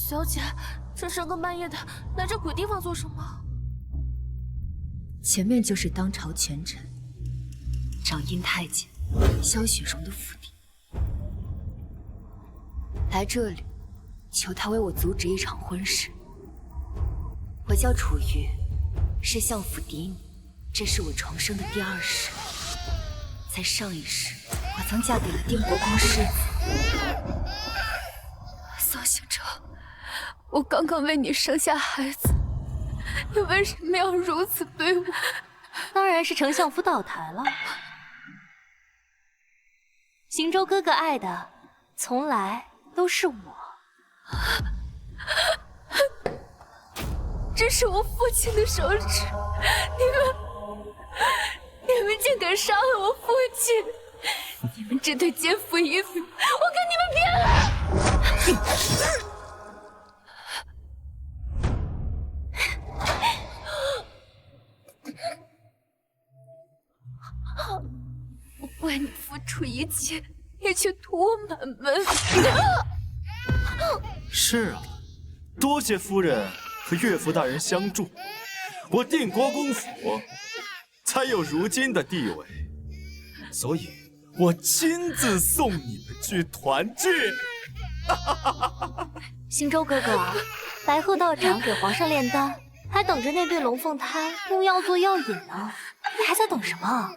小姐，这深更半夜的来这鬼地方做什么？前面就是当朝权臣掌印太监萧雪荣的府邸，来这里求他为我阻止一场婚事。我叫楚瑜，是相府嫡女，这是我重生的第二世。在上一世，我曾嫁给了定国公世子。宋行者，我刚刚为你生下孩子，你为什么要如此对我？当然是丞相府倒台了。行舟哥哥爱的，从来都是我。这是我父亲的手指，你们竟敢杀了我父亲！你们这对奸夫淫妇，我跟你们拼了！我为你付出一切，你却屠我满门！是啊，多谢夫人和岳父大人相助，我定国公府才有如今的地位，所以我亲自送你们去团聚。行舟哥哥，白鹤道长给皇上炼丹，还等着那对龙凤胎用药做药引呢，你还在等什么？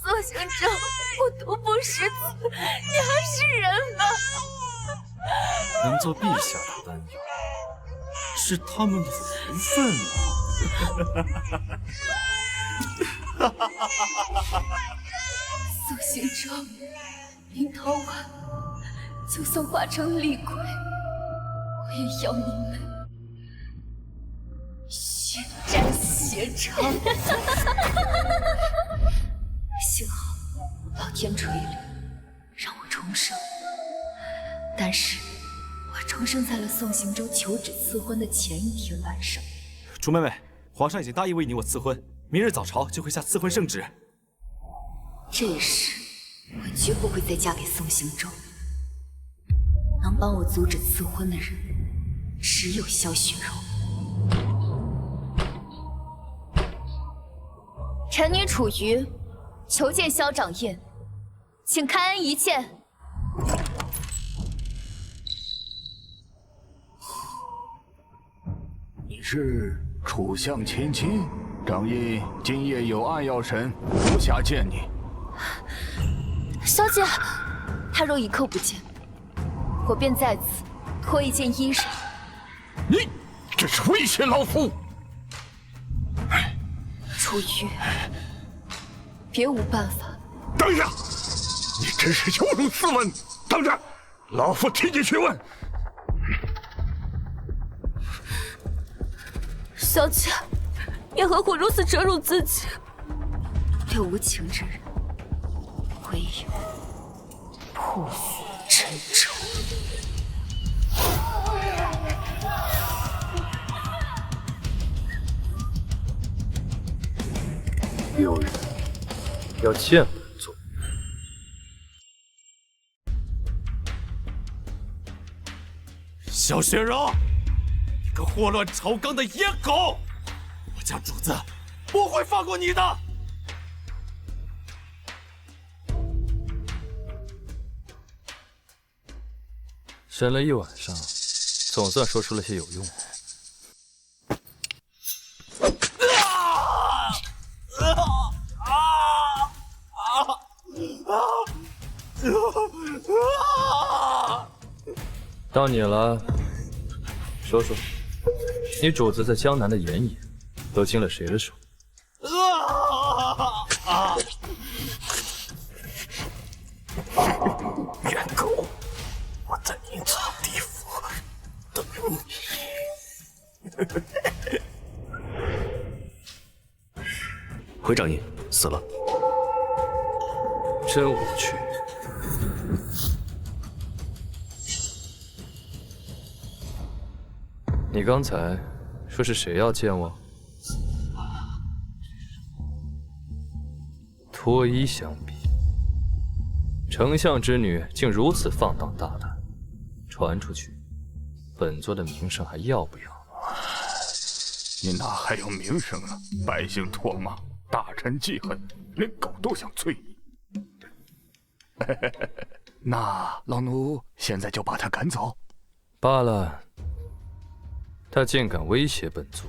宋行者，我毒不食子，你还是人吗？能做陛下的丹药，是他们的福分啊！宋行者，明涛晚，就算化成厉鬼，我也要你们血债血偿。幸好老天垂怜，让我重生。但是，我重生在了宋行舟求旨赐婚的前一天晚上。楚妹妹，皇上已经答应为你我赐婚，明日早朝就会下赐婚圣旨。这一世，我绝不会再嫁给宋行舟。能帮我阻止赐婚的人，只有萧雪柔。臣女楚瑜，求见萧掌印，请开恩一见。你是楚相亲亲，掌印今夜有案要审，无暇见你。小姐，他若一刻不见，我便在此脱一件衣裳。你这是威胁老夫！楚瑜，别无办法。等下，你真是有辱斯文！等着，老夫替你去问。小姐，你何苦如此折辱自己？对无情之人，唯有破釜沉舟。有人要见本座。萧雪柔，你个祸乱朝纲的野狗！我家主子不会放过你的！审了一晚上，总算说出了些有用的。到你了，说说，你主子在江南的盐野都经了谁的手？冤狗，我在阴曹地府等你。回掌印死了，真无趣。你刚才说是谁要见我？脱衣相比，丞相之女竟如此放荡大胆，传出去，本座的名声还要不要？你哪还有名声啊？百姓唾骂，大臣记恨，连狗都想啐你。那老奴现在就把他赶走。罢了，他竟敢威胁本座，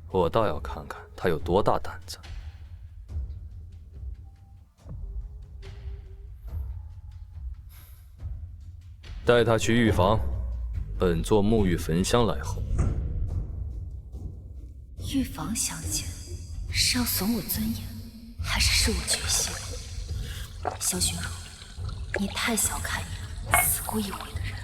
我倒要看看他有多大胆子。带他去御房，本座沐浴焚香来后。御房相见，是要损我尊严，还是失我决心？萧雪茹，你太小看你死过一回的人。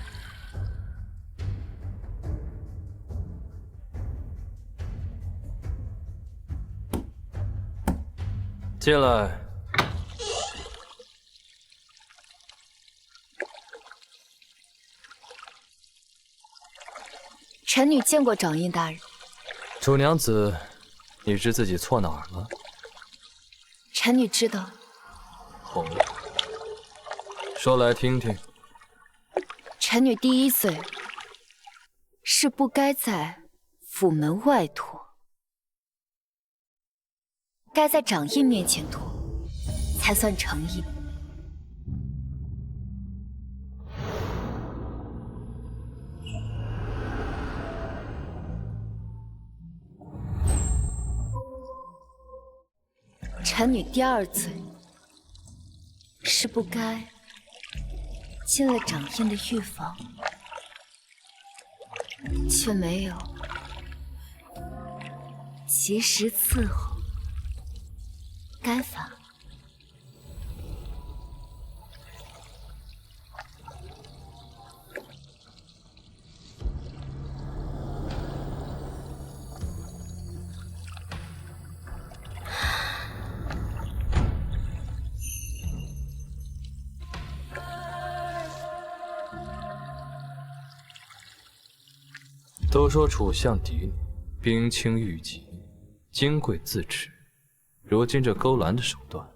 进来。臣女见过掌印大人。楚娘子，你知自己错哪儿了？臣女知道。哦，说来听听。臣女第一罪是不该在府门外脱，该在掌印面前脱，才算诚意。臣女第二罪是不该进了掌印的御房，却没有及时伺候，该罚。都说楚相嫡女冰清玉洁，金贵自持，如今这勾栏的手段，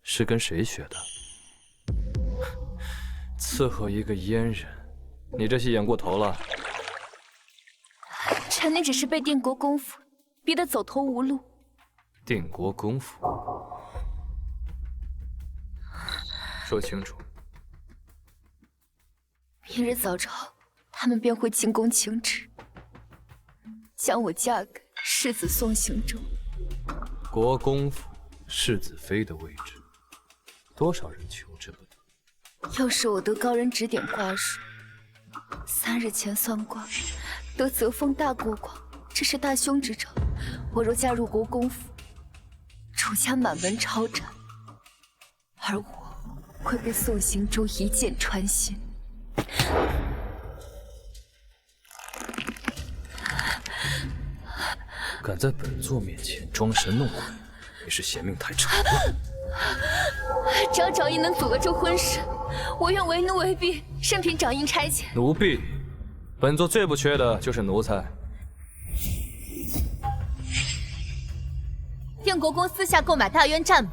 是跟谁学的？伺候一个阉人，你这戏演过头了。臣女只是被定国公府逼得走投无路。定国公府，说清楚。明日早朝，他们便会进宫请旨，将我嫁给世子宋行舟。国公府世子妃的位置，多少人求之不得。要是我得高人指点卦术，3日前算卦得泽风大过卦，这是大凶之兆。我若嫁入国公府，楚家满门抄斩，而我会被宋行舟一剑穿心。敢在本座面前装神弄鬼，你是嫌命太长了。只要掌印能阻遏这婚事，我愿为奴为婢，任凭掌印差遣。奴婢，本座最不缺的就是奴才。定国公私下购买大渊战马，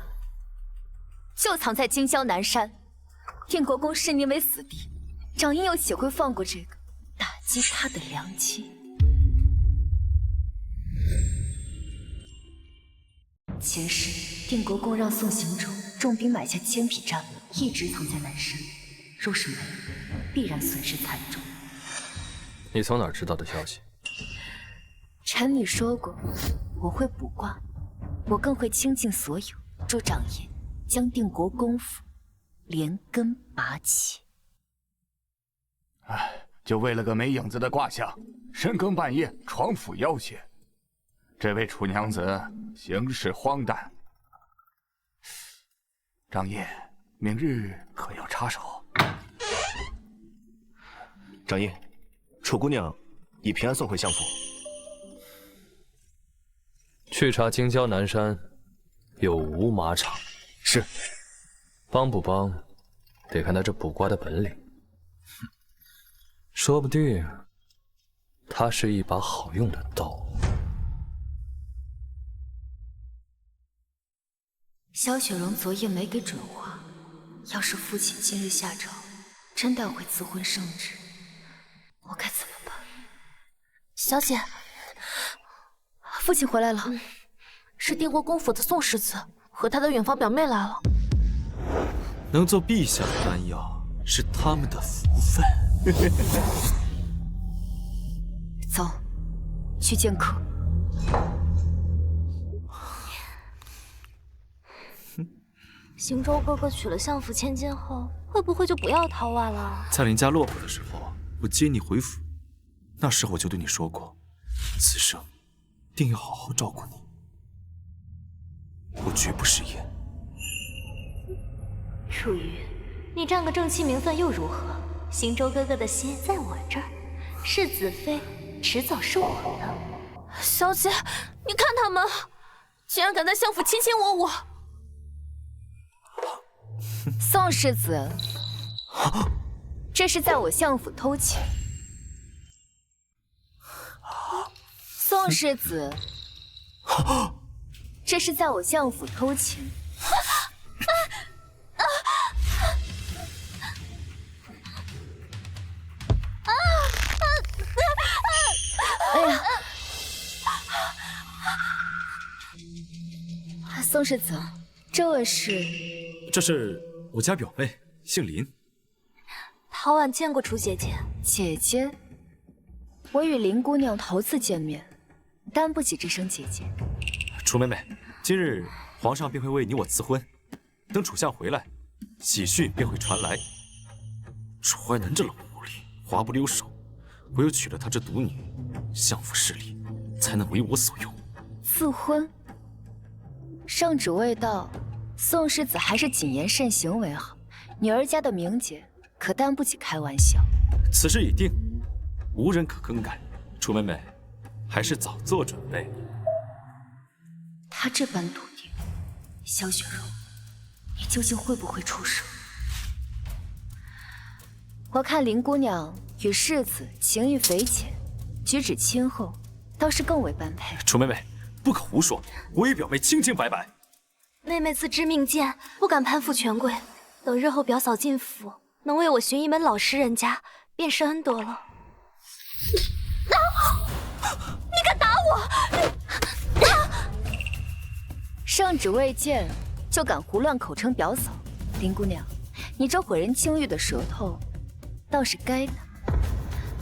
就藏在京郊南山。定国公视你为死敌，掌印又岂会放过这个，打击他的良机？前世定国公让宋行舟重兵买下千匹战马，一直藏在南山。若是没有，必然损失惨重。你从哪儿知道的消息？臣女说过，我会卜卦，我更会倾尽所有，助掌印将定国公府连根拔起。哎，就为了个没影子的卦象，深更半夜闯府要挟，这位楚娘子行事荒诞。张印，明日可要插手？掌印，楚姑娘已平安送回相府。去查京郊南山有无马场。是。帮不帮，得看他这卜卦的本领。说不定他是一把好用的刀。萧雪容昨夜没给准话，要是父亲今日下诏，真带回赐婚圣旨，我该怎么办？小姐，父亲回来了，是定国公府的宋世子和他的远房表妹来了。能做陛下的丹药，是他们的福分。走，去见客。行舟哥哥娶了相府千金后，会不会就不要陶婉了？在林家落魄的时候，我接你回府，那时我就对你说过，此生定要好好照顾你，我绝不食言。楚瑜，你占个正妻名分又如何？行舟哥哥的心在我这儿，世子妃迟早是我的。小姐，你看他们，竟然敢在相府卿卿我我！宋世子，这是在我相府偷情。宋世子，这是在我相府偷情。哎呀，宋世子，这位是？这是我家表妹，姓林。陶婉见过楚姐姐。姐姐，我与林姑娘头次见面，担不起这声姐姐。楚妹妹，今日皇上便会为你我赐婚，等楚相回来，喜讯便会传来。楚怀南这老狐狸，滑不溜手，唯有娶了她这独女，相府势力才能为我所用。赐婚，圣旨未到，宋世子还是谨言慎行为好。女儿家的名节可担不起开玩笑。此事已定，无人可更改。楚妹妹，还是早做准备。他这般笃定，萧雪容，你究竟会不会出手？我看林姑娘与世子情谊匪浅，举止亲厚，倒是更为般配。楚妹妹，不可胡说，我与表妹清清白白。妹妹自知命贱，不敢攀附权贵。等日后表嫂进府，能为我寻一门老实人家，便是恩德了。你敢打我！圣旨未见，就敢胡乱口称表嫂，林姑娘，你这毁人清誉的舌头，倒是该的。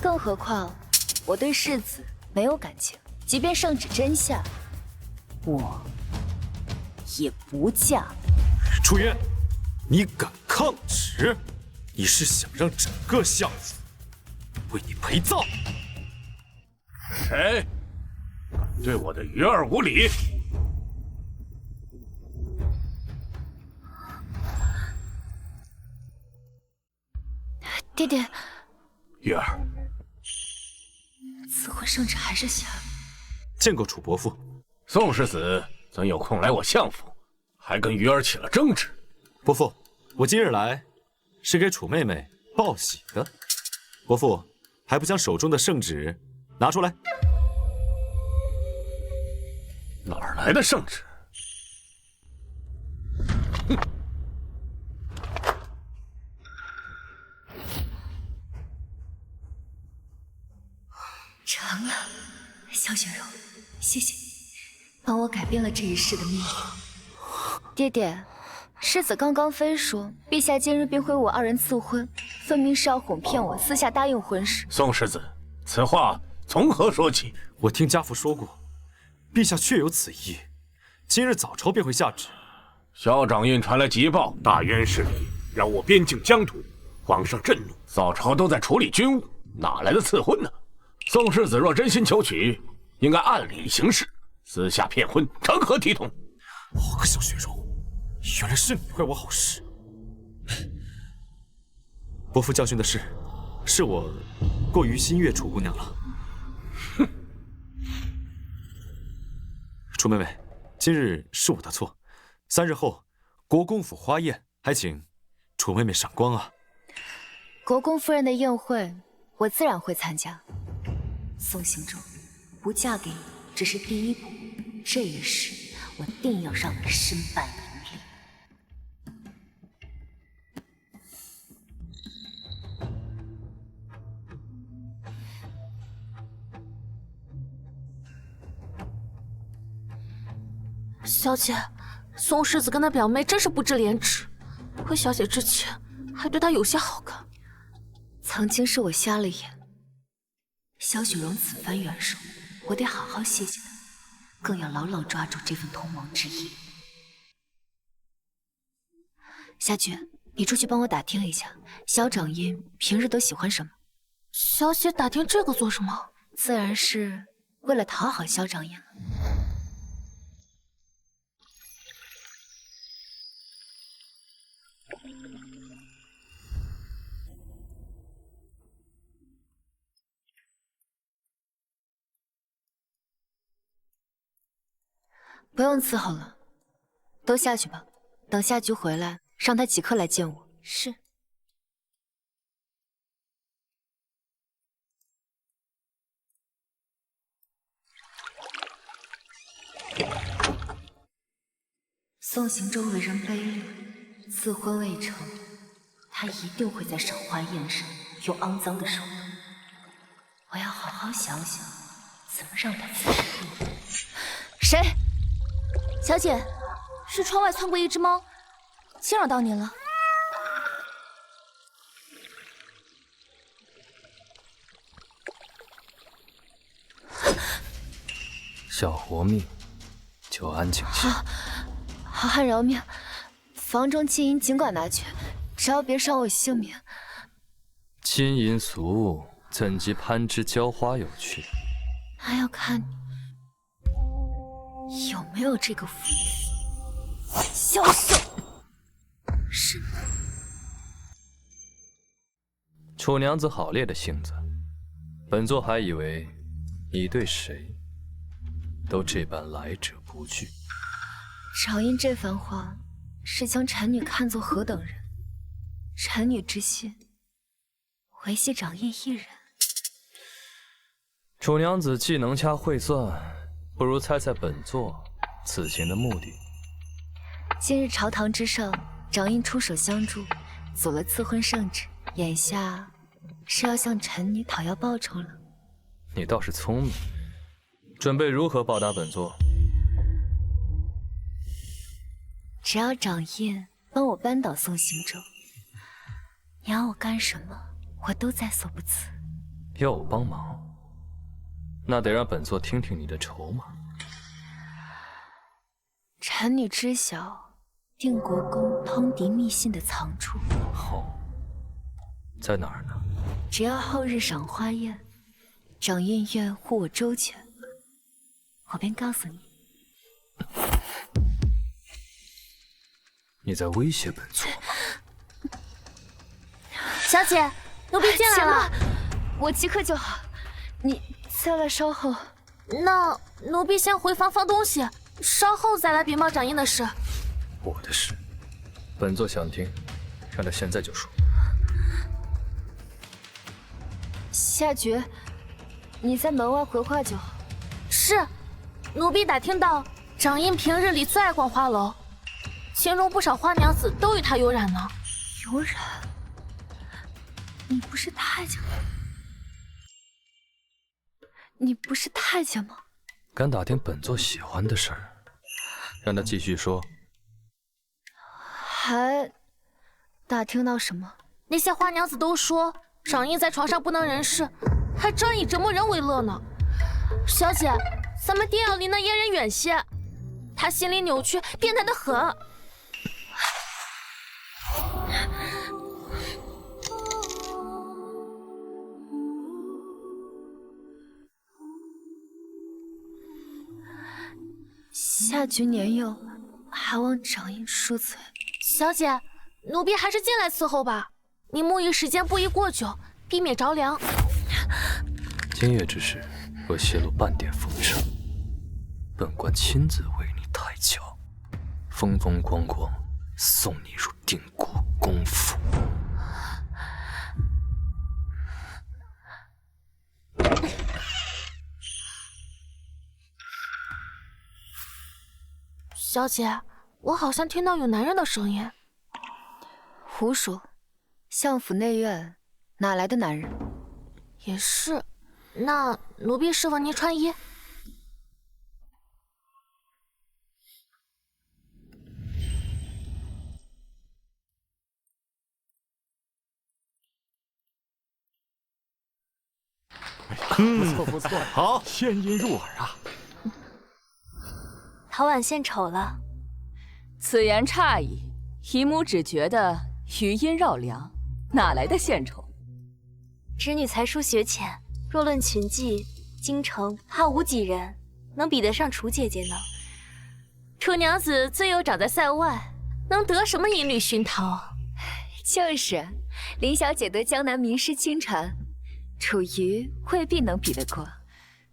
更何况，我对世子没有感情，即便圣旨真下，我也不嫁。楚云，你敢抗旨？你是想让整个相府为你陪葬？谁敢对我的鱼儿无礼？爹爹，鱼儿，赐婚圣旨还是下了。见过楚伯父。宋世子怎有空来我相府，还跟鱼儿起了争执？伯父，我今日来是给楚妹妹报喜的。伯父还不将手中的圣旨拿出来？哪儿来的圣旨？哼！成了，萧雪容，谢谢你，帮我改变了这一世的命运。爹爹，世子刚刚非说陛下今日便会我二人赐婚，分明是要哄骗我私下答应婚事。宋世子，此话从何说起？我听家父说过，陛下确有此意，今日早朝便会下旨。萧掌印传来急报，大渊势力扰我边境疆土，皇上震怒，早朝都在处理军务，哪来的赐婚呢？宋世子若真心求娶，应该按理行事，私下骗婚，成何体统？我个小雪容，原来是你坏我好事。伯父教训的是我过于心悦楚姑娘了。哼！楚妹妹，今日是我的错，3日后国公府花宴，还请楚妹妹赏光啊。国公夫人的宴会，我自然会参加。宋行舟，不嫁给你只是第一步，这一世我定要让你身败名裂。小姐，宋世子跟他表妹真是不知廉耻，回小姐之前还对他有些好感。曾经是我瞎了眼，萧雪荣此番援手，我得好好谢谢他，更要牢牢抓住这份同盟之意。夏菊，你出去帮我打听一下，萧掌印平日都喜欢什么？小姐打听这个做什么？自然是为了讨好萧掌印了。不用伺候了，都下去吧。等夏菊回来，让她即刻来见我。是。宋行舟为人卑劣，自婚未成，他一定会在赏花宴上用肮脏的手段。我要好好想想，怎么让他自食地狱。谁？小姐，是窗外窜过一只猫，惊扰到您了。想活命，就安静些。好汉饶命，房中金银尽管拿去，只要别伤我性命。金银俗物怎及攀枝浇花有趣？还要看你有没有这个福气。销售。是。楚娘子好烈的性子，本座还以为你对谁都这般来者不拒。掌印这番话是将臣女看作何等人？臣女之心，唯系掌印一人。楚娘子既能掐会算，不如猜猜本座此行的目的。今日朝堂之上，掌印出手相助，阻了赐婚圣旨，眼下是要向臣女讨要报酬了。你倒是聪明，准备如何报答本座？只要掌印帮我扳倒宋行舟，你要我干什么，我都在所不辞。要我帮忙，那得让本座听听你的筹码。臣女知晓定国公通敌密信的藏处。哦，在哪儿呢？只要后日赏花宴，掌印愿护我周全，我便告诉你。你在威胁本座？小姐，奴婢进来了。我即刻就好，你再来稍后。那奴婢先回房放东西，稍后再来禀报掌印的事。我的事，本座想听，让他现在就说。夏菊，你在门外回话就好。是，奴婢打听到掌印平日里最爱逛花楼，其中不少花娘子都与他有染呢。有染？你不是太监吗？你不是太监吗？敢打听本座喜欢的事儿，让他继续说。还打听到什么？那些花娘子都说掌印在床上不能人事，还专以折磨人为乐呢。小姐，咱们定要离那阉人远些，他心理扭曲，变态的很。夏菊年幼，还望掌印恕罪。小姐，奴婢还是进来伺候吧。你沐浴时间不宜过久，避免着凉。今夜之事，若泄露半点风声，本官亲自为你抬轿，风风光光送你入定国公府。小姐，我好像听到有男人的声音。胡说，相府内院哪来的男人？也是，那奴婢侍奉您穿衣。不错不错，好，仙音入耳啊。陶婉献丑了。此言差矣，姨母只觉得余音绕梁，哪来的献丑？侄女才疏学浅，若论群技，京城怕无几人能比得上楚姐姐呢。楚娘子自幼长在塞外，能得什么音律熏陶？就是，林小姐得江南名师亲传，楚瑜未必能比得过。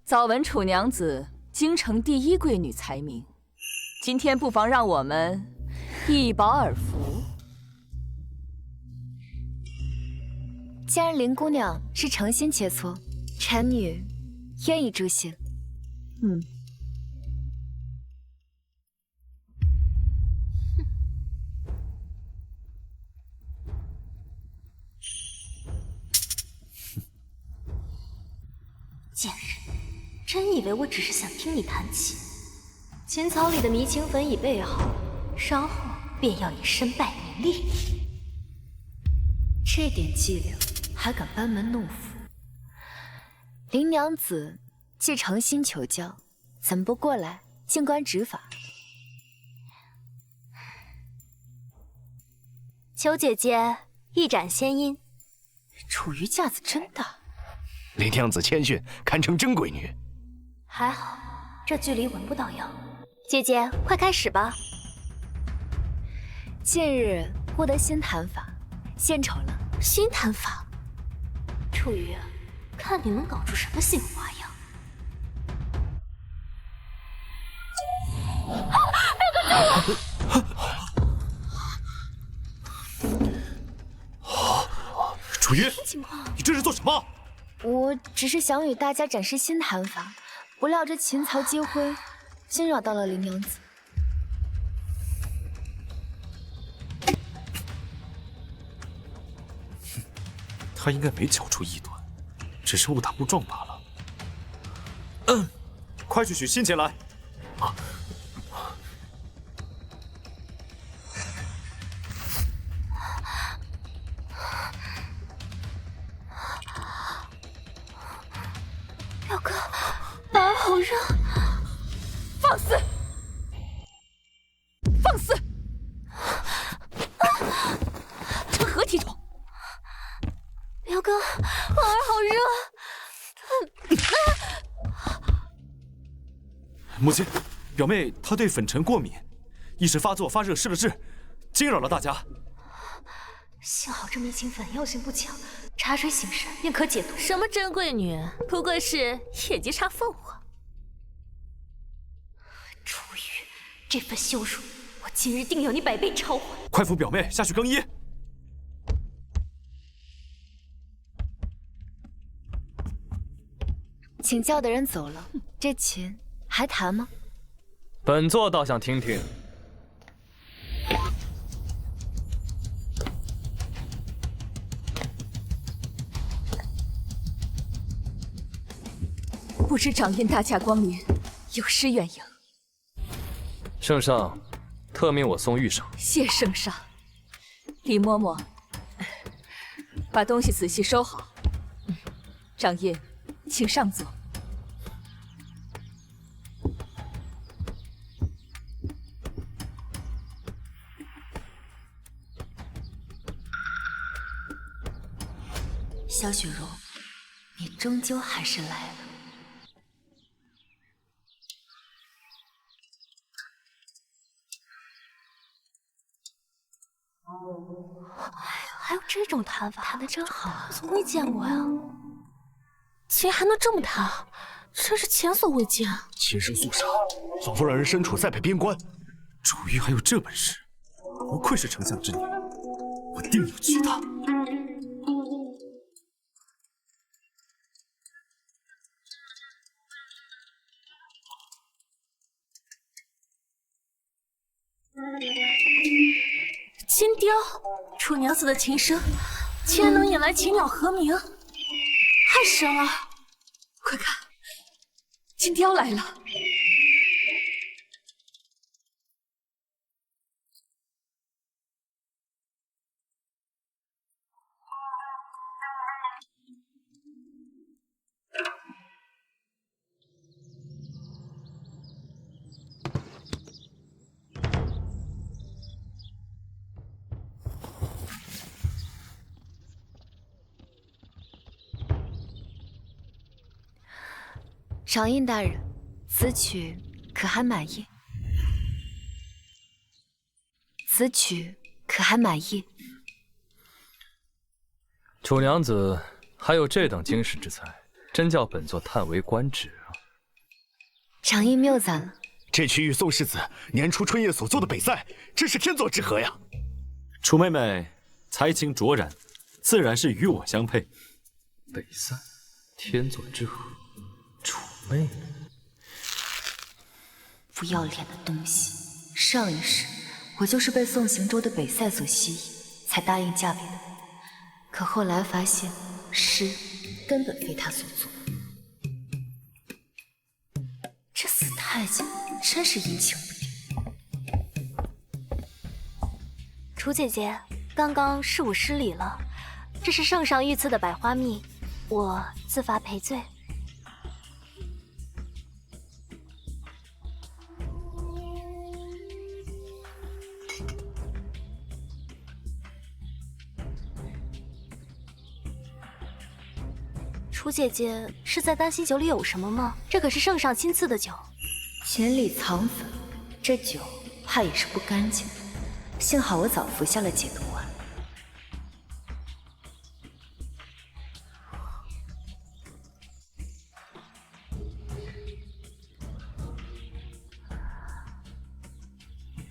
早闻楚娘子京城第一贵女才名，今天不妨让我们一饱耳福。既然林姑娘是诚心切磋，臣女愿意助兴。贱人，真以为我只是想听你弹琴？琴槽里的迷情粉已备好，稍后便要你身败名裂。这点伎俩还敢班门弄斧？林娘子既诚心求教，怎不过来静观指法？求姐姐一展仙音。楚瑜架子真大。林娘子谦逊，堪称真贵女。还好，这距离闻不到药。姐姐，快开始吧。近日获得新弹法，献丑了。新弹法？楚瑜，看你能搞出什么新花样。楚瑜，你这是做什么？我只是想与大家展示新弹法，不料这琴槽积灰，惊扰到了林娘子。他应该没搅出异端，只是误打误撞罢了。快去取新琴来。表哥，胆儿好热。放肆！放肆！成何体统？表哥，耳好热。母亲，表妹她对粉尘过敏，一时发作发热失了智，惊扰了大家。幸好这迷情粉药性不强，茶水醒神便可解毒。什么珍贵女，不过是野鸡插凤凰。楚瑜，这份羞辱，我今日定要你百倍偿还。快扶表妹下去更衣。请教的人走了，这琴还弹吗？本座倒想听听。不知掌印大驾光临，有失远迎。圣上，特命我送御赏。谢圣上。李嬷嬷，把东西仔细收好。掌印，请上座。萧雪柔，你终究还是来了。还有这种弹法，弹得真好啊！从未见过呀。琴还能这么弹，真是前所未见。琴声肃杀，仿佛让人身处塞北边关。楚瑜还有这本事，不愧是丞相之女，我定要娶她。金雕，楚娘子的琴声，竟然能引来禽鸟和鸣，太神了！快看，金雕来了。赏印大人，此曲可还满意？此曲可还满意？楚娘子还有这等惊世之才，真叫本座叹为观止啊！赏印谬赞了。这曲与宋世子年初春夜所做的北塞，真是天作之合呀！楚妹妹才情卓然，自然是与我相配。北塞，天作之合，楚妹妹。不要脸的东西！上一世我就是被宋行舟的北塞所吸引，才答应嫁给他。可后来发现，诗根本非他所作。这死太监真是阴晴不定。楚姐姐，刚刚是我失礼了，这是圣上御赐的百花蜜，我自罚赔罪。楚姐姐是在担心酒里有什么吗？这可是圣上亲赐的酒。井里藏粉，这酒怕也是不干净。幸好我早服下了解毒丸。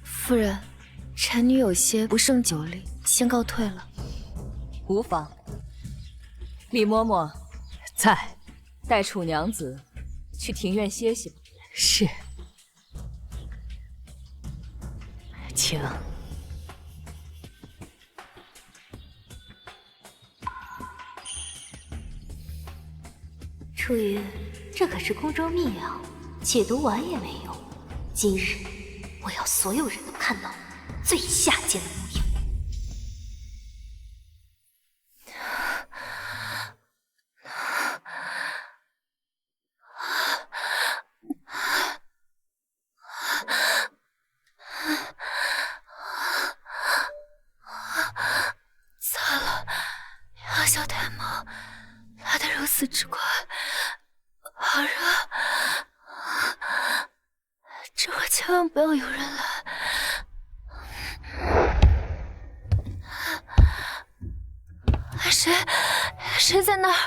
夫人，臣女有些不胜酒力，先告退了。无妨。李嬷嬷，在，带楚娘子去庭院歇息吧。是。请。楚瑜，这可是宫中秘药，解毒丸也没有。今日我要所有人都看到你最下贱的模样。之快，好热！这会千万不要有人来。谁在那儿？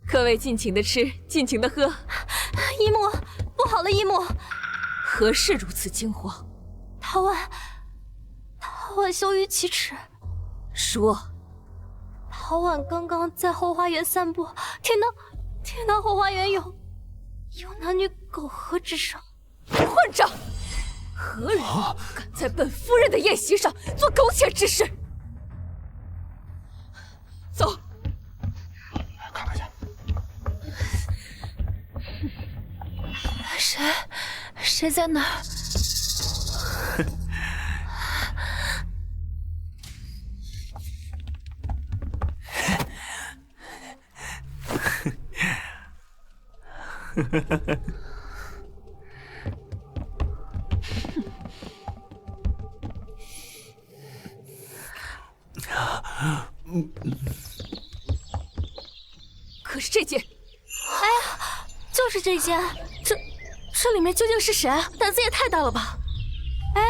各位尽情的吃，尽情的喝。姨母，不好了，姨母！何事如此惊慌？陶婉羞于启齿。说。陶婉刚刚在后花园散步，听到后花园有男女苟合之声。混账！何人敢在本夫人的宴席上做苟且之事？走，看看去。谁在那儿？可是这件，哎呀，就是这件，这里面究竟是谁？胆子也太大了吧！哎，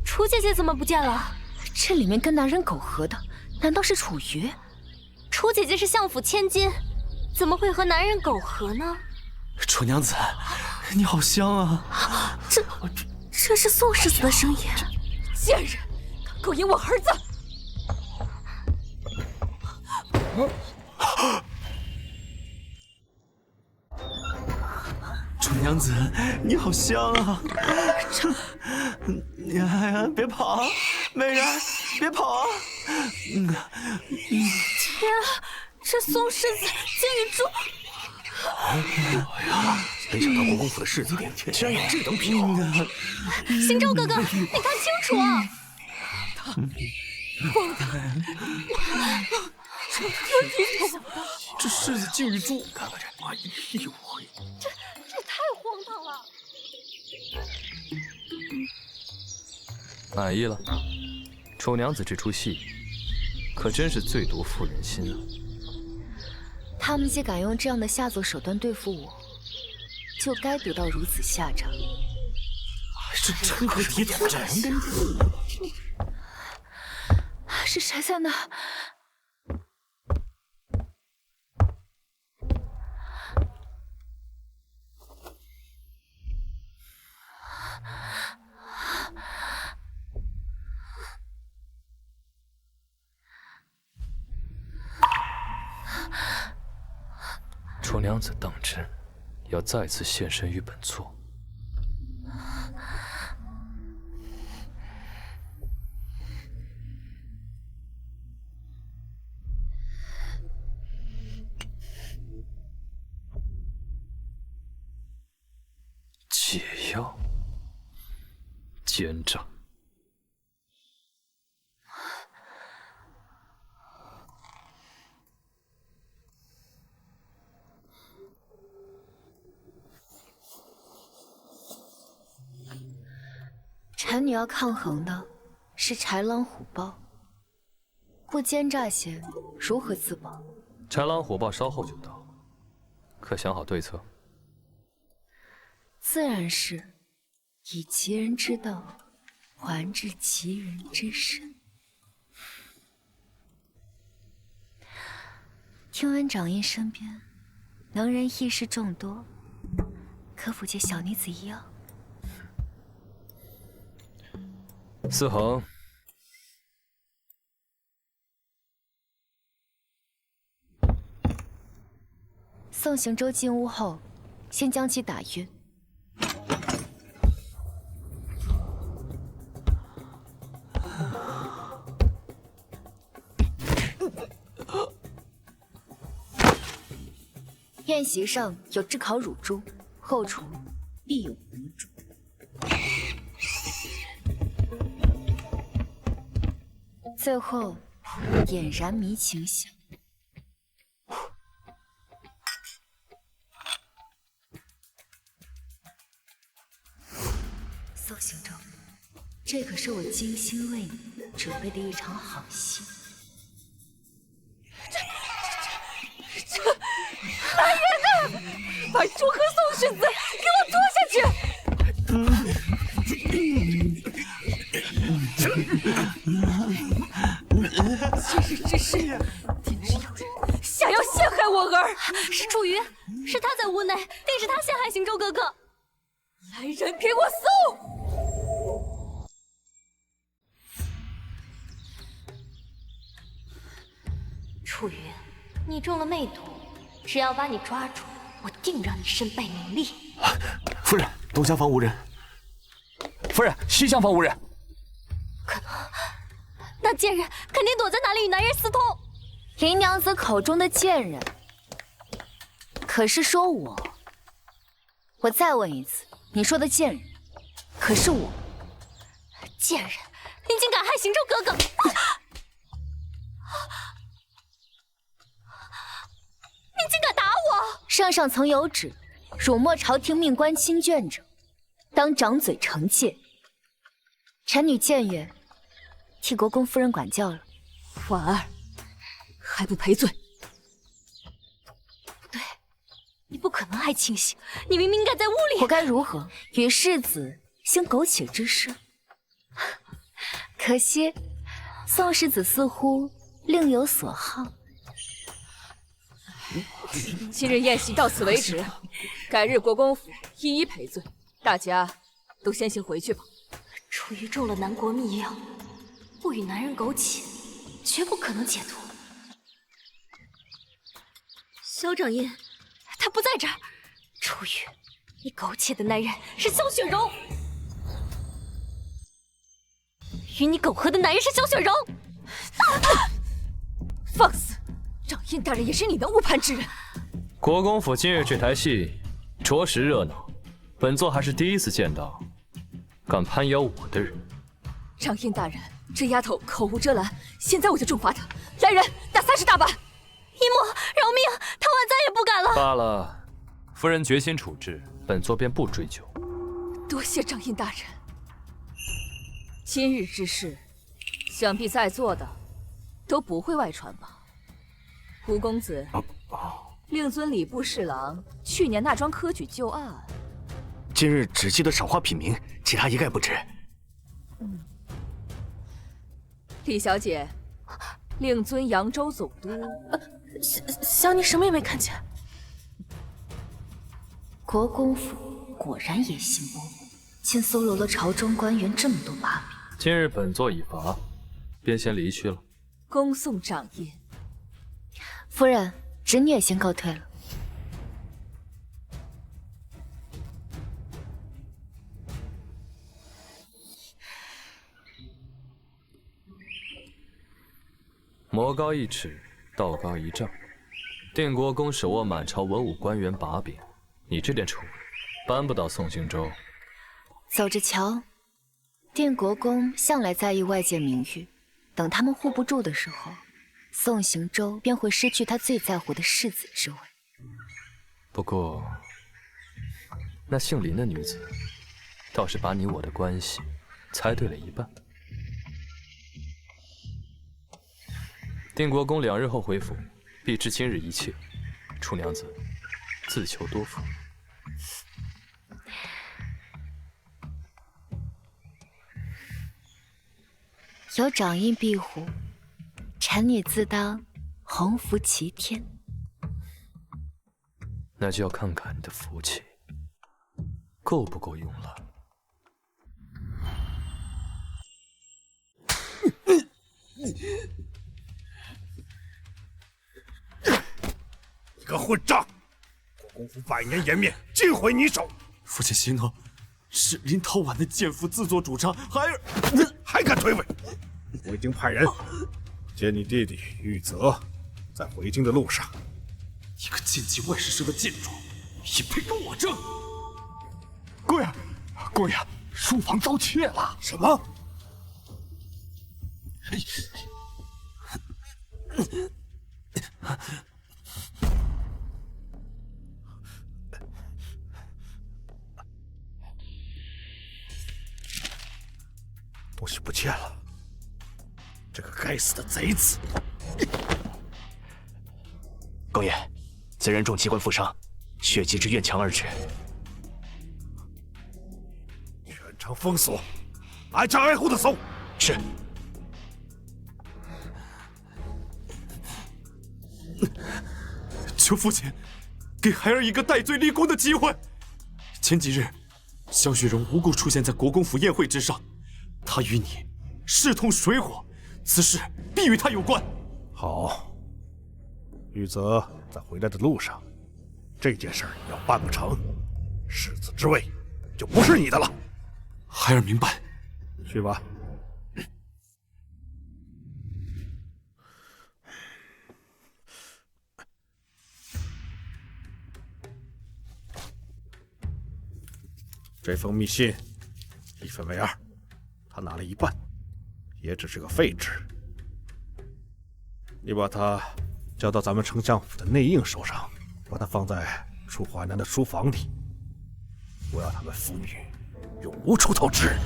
楚姐姐怎么不见了？这里面跟男人苟合的，难道是楚瑜？楚姐姐是相府千金，怎么会和男人苟合呢？楚娘子，你好香啊！这是宋世子的声音。贱人，敢勾引我儿子！楚娘子，你好香啊！你别跑，美人，别跑！天啊，这宋世子竟与朱……没想到国公府的世子竟然有这等品行！行舟哥哥，你看清楚啊！荒唐！这世子竟与朱……看看这，哎呦喂！这太荒唐了！满意了，楚娘子这出戏可真是最夺妇人心啊！他们既敢用这样的下作手段对付我，就该得到如此下场。还是成何体统人？是谁在那？楚娘子当真要再次现身于本座？解药，奸诈。臣女要抗衡的是豺狼虎豹，不奸诈些如何自保？豺狼虎豹稍后就到，可想好对策？自然是以其人之道还治其人之身。听闻掌印身边能人异士众多，可否借小女子一样？思恒，送行舟进屋后，先将其打晕。宴席上有炙烤乳猪，后厨必有魔煮。最后，点燃迷情香。宋行舟，这可是我精心为你准备的一场好戏。来人呐！把朱和宋世子给我拖下去！今日之事，定是有人想要陷害我儿。是楚瑜，是他在屋内，定是他陷害行舟哥哥。来人，给我搜！楚瑜，你中了魅毒，只要把你抓住，我定让你身败名裂。夫人，东厢房无人。夫人，西厢房无人。可能，那贱人肯定躲在哪里与男人私通。林娘子口中的贱人，可是说我？我再问一次，你说的贱人，可是我？贱人，你竟敢害行舟哥哥！你竟敢打我！圣上曾有旨，辱没朝廷命官亲眷者，当掌嘴惩戒。臣女僭越，替国公夫人管教了。婉儿，还不赔罪？不对，你不可能还清醒，你明明应该在屋里。我该如何与世子行苟且之事？可惜宋世子似乎另有所好。今日宴席到此为止，改日国公府一一赔罪。大家都先行回去吧。楚瑜中了南国秘药，不与男人苟且，绝不可能解脱。萧掌印，他不在这儿。楚瑜，你苟且的男人是萧雪柔，与你苟合的男人是萧雪柔。放肆！掌印大人也是你能误判之人。国公府今日这台戏着实热闹，本座还是第一次见到敢攀邀我的人。掌印大人，这丫头口无遮拦，现在我就重罚她。来人，打30大板！姨母，饶命！唐婉再也不敢了。罢了，夫人决心处置，本座便不追究。多谢掌印大人。今日之事，想必在座的都不会外传吧？吴公子，令尊礼部侍郎去年那桩科举旧案，今日只记得赏花品名，其他一概不知。李小姐，令尊扬州总督，小女什么也没看见。国公府果然野心勃勃，竟搜罗了朝中官员这么多把柄。今日本座已罚，便先离去了。恭送长宴。夫人，侄女也先告退了。魔高一尺，道高一丈。定国公手握满朝文武官员把柄，你这点丑闻，搬不到宋兴州。走着瞧。定国公向来在意外界名誉，等他们护不住的时候，宋行舟便会失去他最在乎的世子之位。不过，那姓林的女子，倒是把你我的关系猜对了一半。定国公2日后回府，必知今日一切。楚娘子，自求多福。有掌印庇护，臣女自当鸿福齐天。那就要看看你的福气够不够用了。你个混账！国公府百年颜面尽毁你手！父亲息怒，是林涛婉的奸夫自作主张，还敢推诿！我已经派人接你弟弟玉泽，在回京的路上。一个贱籍外侍生的贱种，也配跟我争？姑爷，书房遭窃了！什么？东西不见了！这个该死的贼子！公爷，此人中机关负伤，血迹至院墙而去。全城封锁，挨家挨户的搜。是。求父亲给孩儿一个戴罪立功的机会。前几日，萧雪荣无故出现在国公府宴会之上，他与你势同水火，此事必与他有关。好，玉泽在回来的路上，这件事你要办不成，世子之位就不是你的了。孩儿明白。去吧。这封密信1分为2，他拿了一半，也只是个废纸。你把它交到咱们丞相府的内应手上，把它放在楚淮南的书房里，我要他们父女永无出头之日。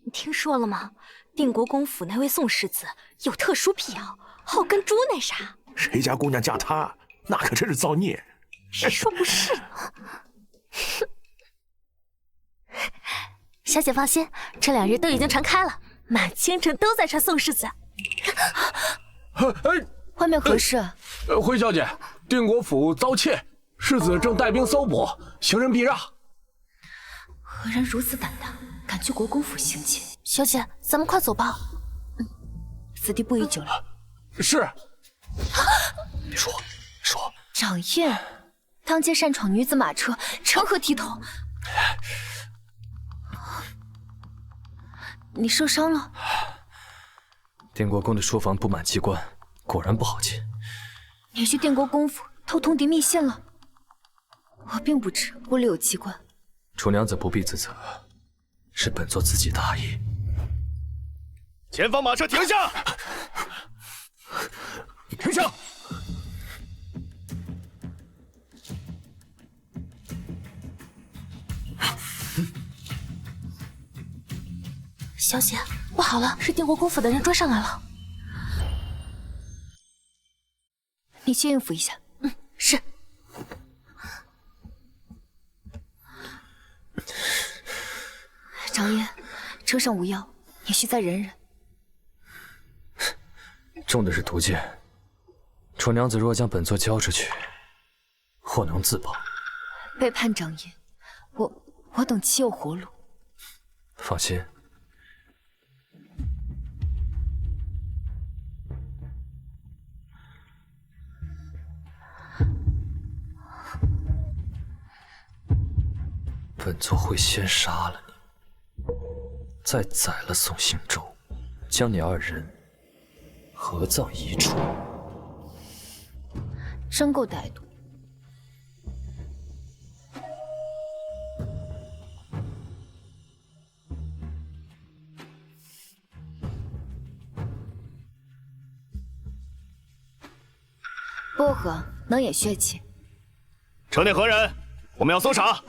你听说了吗？定国公府那位宋世子有特殊癖好，好跟猪那啥。谁家姑娘嫁他，那可真是造孽。谁说不是呢？小姐放心，这2日都已经传开了，满京城都在传宋世子。外面何事？回小姐，定国府遭窃，世子正带兵搜捕，行人避让。何人如此胆大，敢去国公府行窃？小姐，咱们快走吧。此地不宜久留。是。说。掌印，当街擅闯女子马车，成何体统？你受伤了？定国公的书房布满机关，果然不好进。你去定国公府偷通敌密信了？我并不知屋里有机关。楚娘子不必自责，是本座自己大意。前方马车停下！停下！小姐，不好了，是定国公府的人追上来了。你去应付一下。是。长夜，车上无药，你需再忍忍。中的是毒箭，楚娘子若将本座交出去，或能自保。背叛长夜，我等岂有活路？放心。本座会先杀了你，再宰了宋兴周，将你二人合葬一处。真够歹毒。薄荷能掩血气。城内何人？我们要搜查。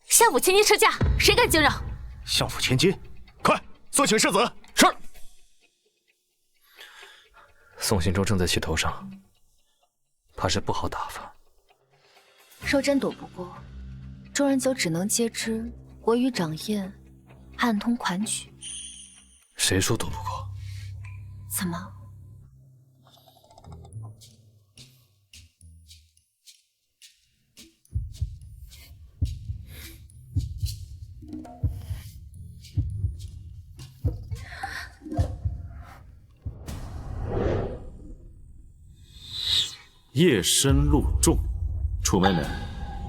相府千金车驾，谁敢惊扰？相府千金，快速请世子。是。宋兴周正在气头上，怕是不好打发。若真躲不过，众人就只能皆知我与长燕暗通款曲。谁说躲不过？怎么？夜深路重，楚妹妹，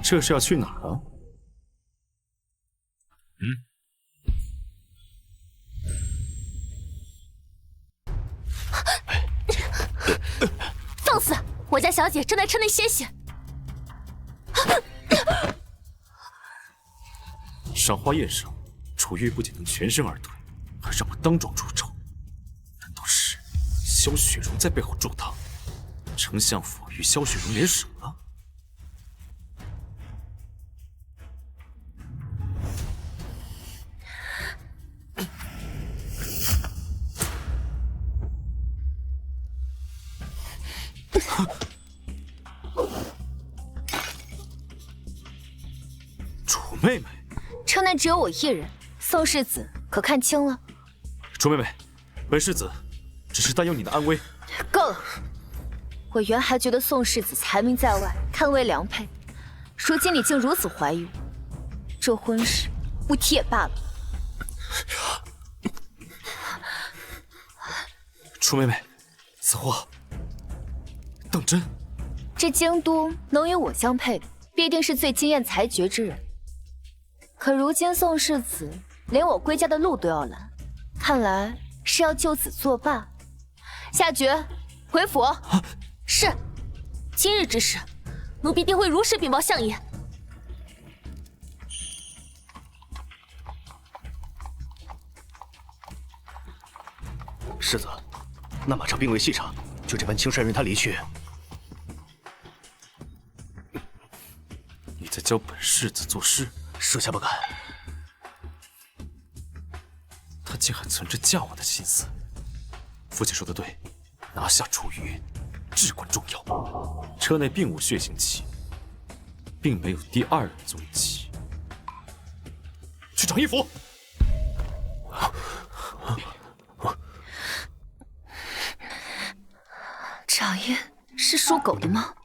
这是要去哪儿啊？放肆！我家小姐正在车内歇息。赏花宴上，楚玉不仅能全身而退，还让我当众出丑，难道是萧雪容在背后助他？丞相府与萧雪容联手了？楚妹妹，车内只有我一人，宋世子可看清了？楚妹妹，本世子只是担忧你的安危。够了！我原还觉得宋世子才名在外，堪为良配，如今你竟如此怀疑我，这婚事不提也罢了。楚妹妹，此话当真？这京都能与我相配的，必定是最惊艳才绝之人。可如今宋世子连我归家的路都要拦，看来是要就此作罢。下决，回府。是，今日之事，奴婢定会如实禀报相爷。世子，那马上并未细查，就这般轻率任他离去。你在教本世子做事？属下不敢。他竟还存着嫁我的心思。父亲说的对，拿下楚玉至关重要。车内并无血腥气，并没有第二人踪迹。去找义府。长夜是属狗的吗？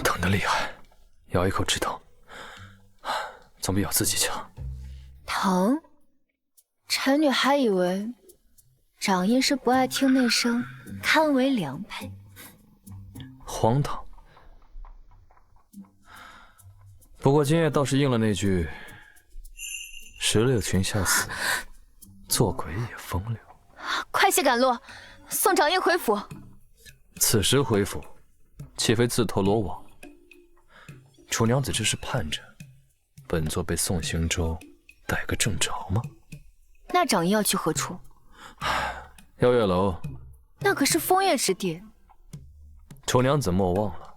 疼得厉害，咬一口止疼，总比咬自己强。疼？臣女还以为长夜是不爱听那声，堪为良配。荒唐。不过今夜倒是应了那句“石榴裙下死，做鬼也风流”。快些赶路，送长夜回府。此时回府，岂非自投罗网？楚娘子这是盼着本座被宋兴周逮个正着吗？那长夜要去何处？邀月楼。那可是风月之地。楚娘子莫忘了，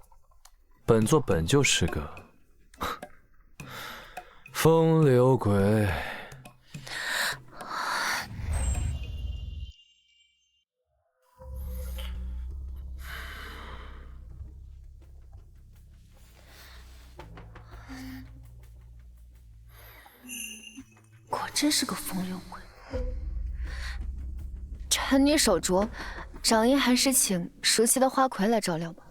本座本就是个风流鬼。果真是个风流鬼。臣女手拙，掌印还是请熟悉的花魁来照料吧。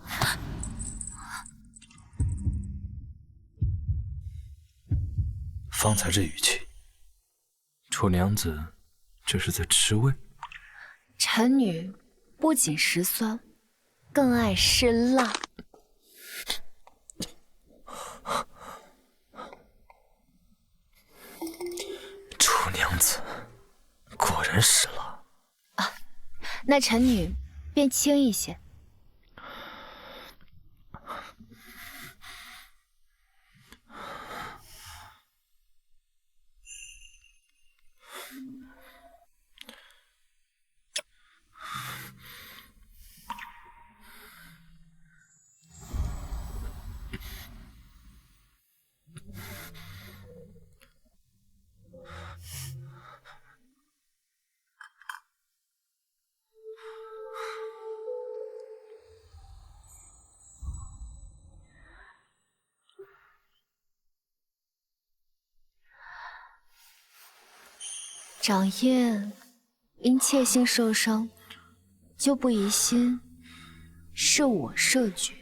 方才这语气，楚娘子这是在吃味？臣女不仅食酸，更爱吃辣。楚娘子果然是辣啊！那臣女便轻一些。掌印因妾性受伤，就不疑心是我设局。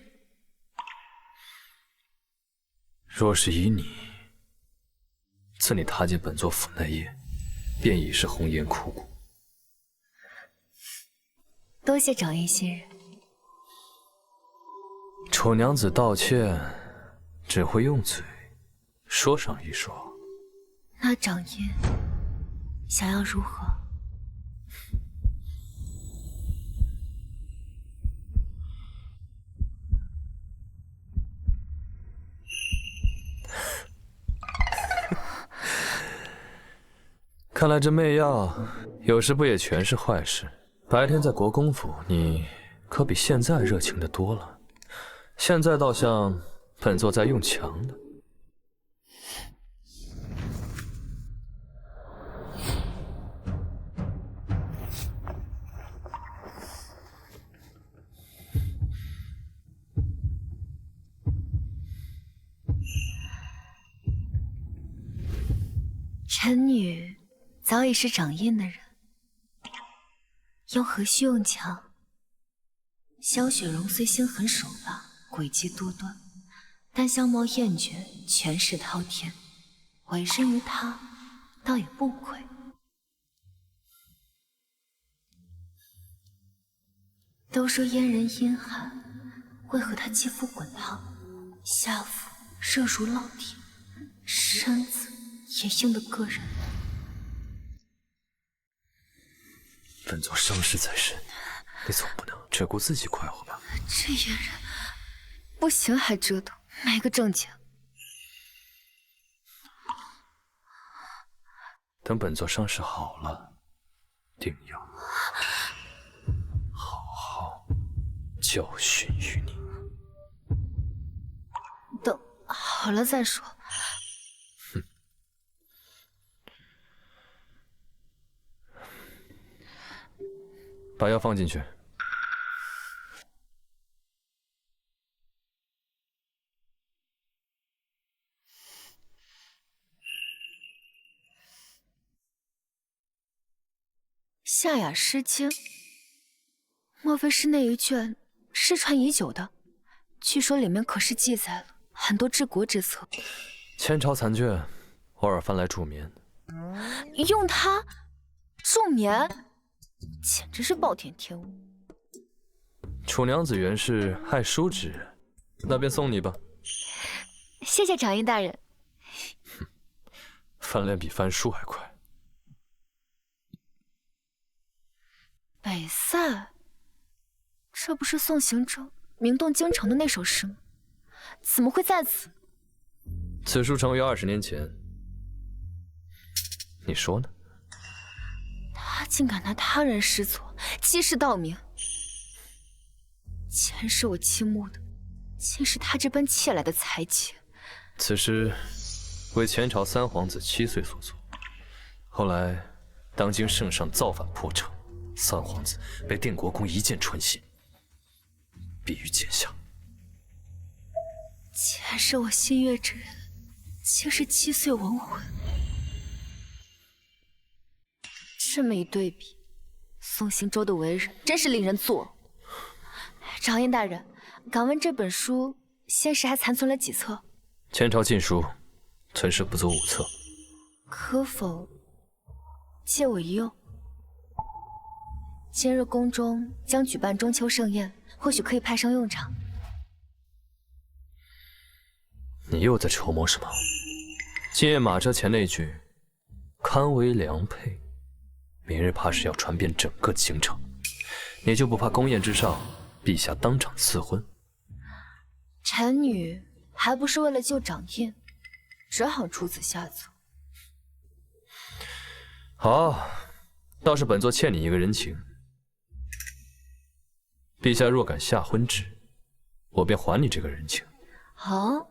若是以你，自你踏进本座府那夜，便已是红颜枯骨。多谢掌印信任。楚娘子道歉，只会用嘴说上一说。那掌印想要如何？看来这媚药有时不也全是坏事。白天在国公府，你可比现在热情的多了。现在倒像本座在用强的。臣女早已是掌印的人，又何须用强？萧雪容虽心狠手辣，诡计多端，但相貌艳绝，权势滔天，委身于她，倒也不亏。都说阉人阴寒，为何她肌肤滚烫，下腹热如烙铁，身子也硬得硌人。本座伤势在身，你总不能只顾自己快活吧？这阉人不行还折腾，没个正经。等本座伤势好了，定要好好教训于你。等好了再说。哼。把药放进去。夏雅诗经，莫非是那一卷失传已久的？据说里面可是记载了很多治国之策。前朝残卷，偶尔翻来助眠。用它助眠，简直是暴殄天物。楚娘子原是爱书之人，那便送你吧。谢谢掌印大人。哼，翻脸比翻书还快。北塞，这不是宋行者名动京城的那首诗吗？怎么会在此？此书成于20年前，你说呢？他竟敢拿他人诗作欺世盗名，前世我倾慕的竟是他这般窃来的才气，此事为前朝三皇子7岁所做，后来当今圣上造反破城，三皇子被定国公一剑穿心，毙于剑下。前世我心悦之人，竟是7岁亡魂。这么一对比，宋行舟的为人真是令人作呕。掌印大人，敢问这本书现时还残存了几册？前朝禁书，存世不足5册。可否借我一用？今日宫中将举办中秋盛宴，或许可以派上用场。你又在筹谋什么？今夜马车前那句“堪为良配”，明日怕是要传遍整个京城。你就不怕宫宴之上，陛下当场赐婚？臣女还不是为了救掌印，只好出此下策。好，倒是本座欠你一个人情。陛下若敢下婚旨，我便还你这个人情。好，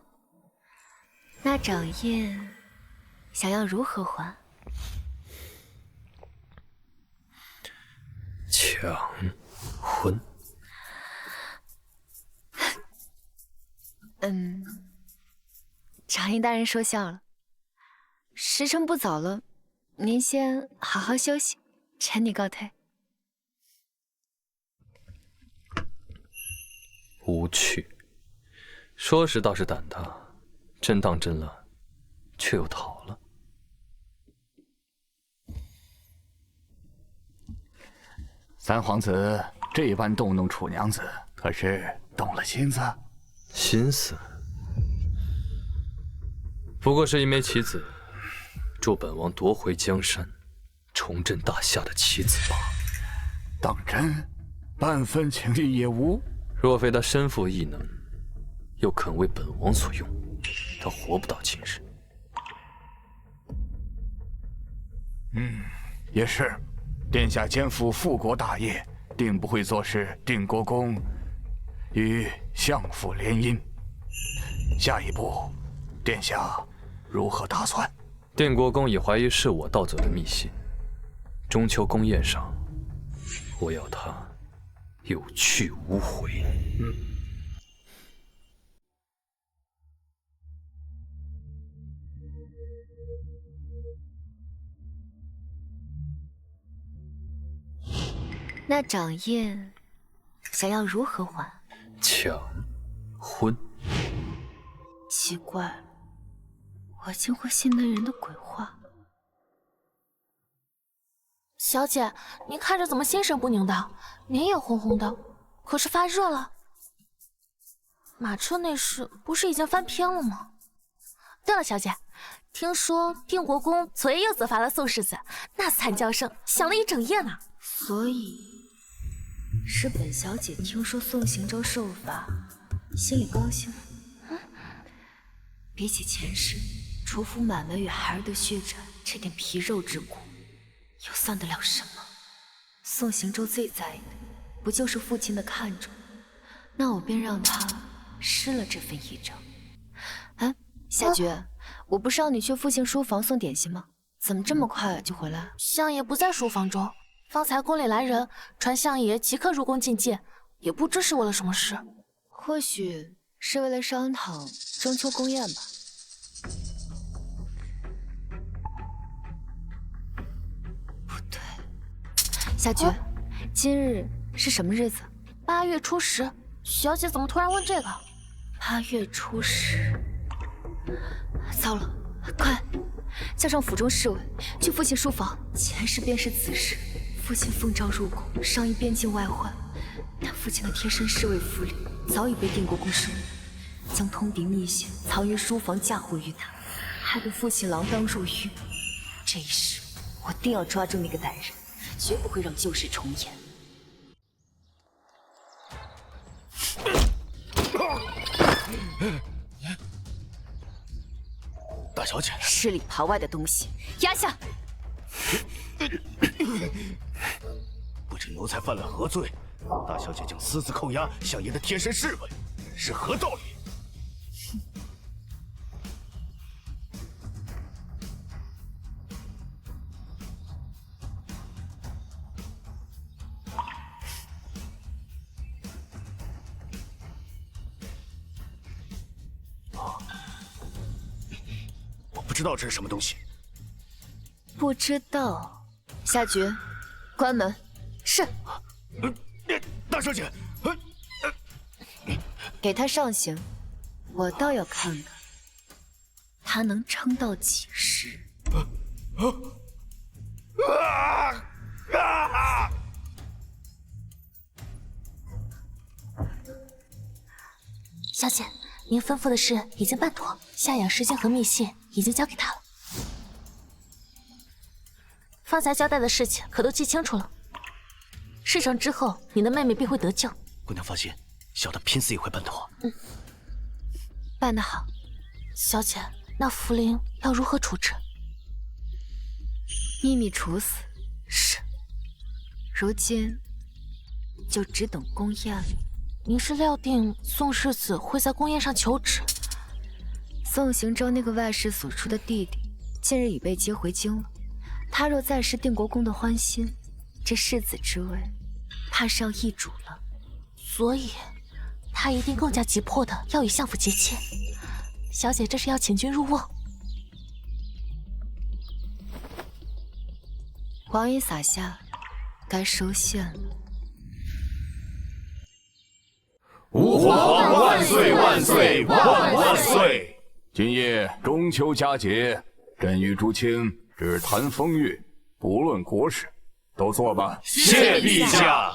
那掌印想要如何还？抢婚。掌印大人说笑了。时辰不早了，您先好好休息，臣女告退。无趣，说时倒是胆大，真当真了，却又逃了。三皇子这般动弄楚娘子，可是动了心思？心思？不过是一枚棋子，助本王夺回江山，重振大夏的棋子罢了。当真？半分情意也无？若非他身负异能，又肯为本王所用，他活不到今日。也是。殿下肩负复国大业，定不会坐视定国公与相府联姻。下一步，殿下如何打算？定国公已怀疑是我盗走的密信，中秋宫宴上，我要他有去无回。那掌印想要如何还？抢婚。奇怪了，我竟会信那人的鬼话。小姐，你看着怎么心神不宁的，脸也红红的，可是发热了。马车那事不是已经翻篇了吗？对了，小姐，听说定国公昨夜又责罚了宋世子，那惨叫声响了一整夜呢。所以是本小姐听说宋行舟受罚，心里高兴。比起前世楚府满门与孩儿的血债，这点皮肉之苦又算得了什么？宋行舟最在意的不就是父亲的看重？那我便让他失了这份依仗。哎，夏菊，我不是让你去父亲书房送点心吗？怎么这么快就回来？相爷不在书房中，方才宫里来人传相爷即刻入宫觐见，也不知是为了什么事。或许是为了商讨中秋宫宴吧。不对，夏菊，今日是什么日子？8月初10。小姐怎么突然问这个？8月初10。糟了，快叫上府中侍卫去父亲书房。前世便是此时，父亲奉诏入宫，商议边境外患，但父亲的贴身侍卫符里早已被定国公收了，将通敌密信藏于书房嫁祸于他，害得父亲锒铛入狱。这一世，我定要抓住那个歹人，绝不会让旧事重演。大小姐，吃里扒外的东西，压下！不知奴才犯了何罪？大小姐竟私自扣押相爷的贴身侍卫，是何道理？知道这是什么东西。不知道，下局，关门。是。大小姐，给他上刑，我倒要看看他能撑到几时。小姐，您吩咐的事已经办妥，下养尸经和密信已经交给他了。方才交代的事情可都记清楚了。事成之后，你的妹妹必会得救。姑娘放心，小的拼死也会办妥。办得好。小姐，那茯苓要如何处置？秘密处死。是。如今就只等宫宴了。您是料定宋世子会在宫宴上求旨？宋行舟那个外室所出的弟弟，近日已被接回京了。他若再失定国公的欢心，这世子之位，怕是要易主了。所以，他一定更加急迫的要与相府结亲。小姐，这是要请君入瓮。黄衣洒下，该收线了。吾皇万岁万岁万万岁！今夜中秋佳节，朕与朱清只谈风月，不论国事。都坐吧。谢陛下。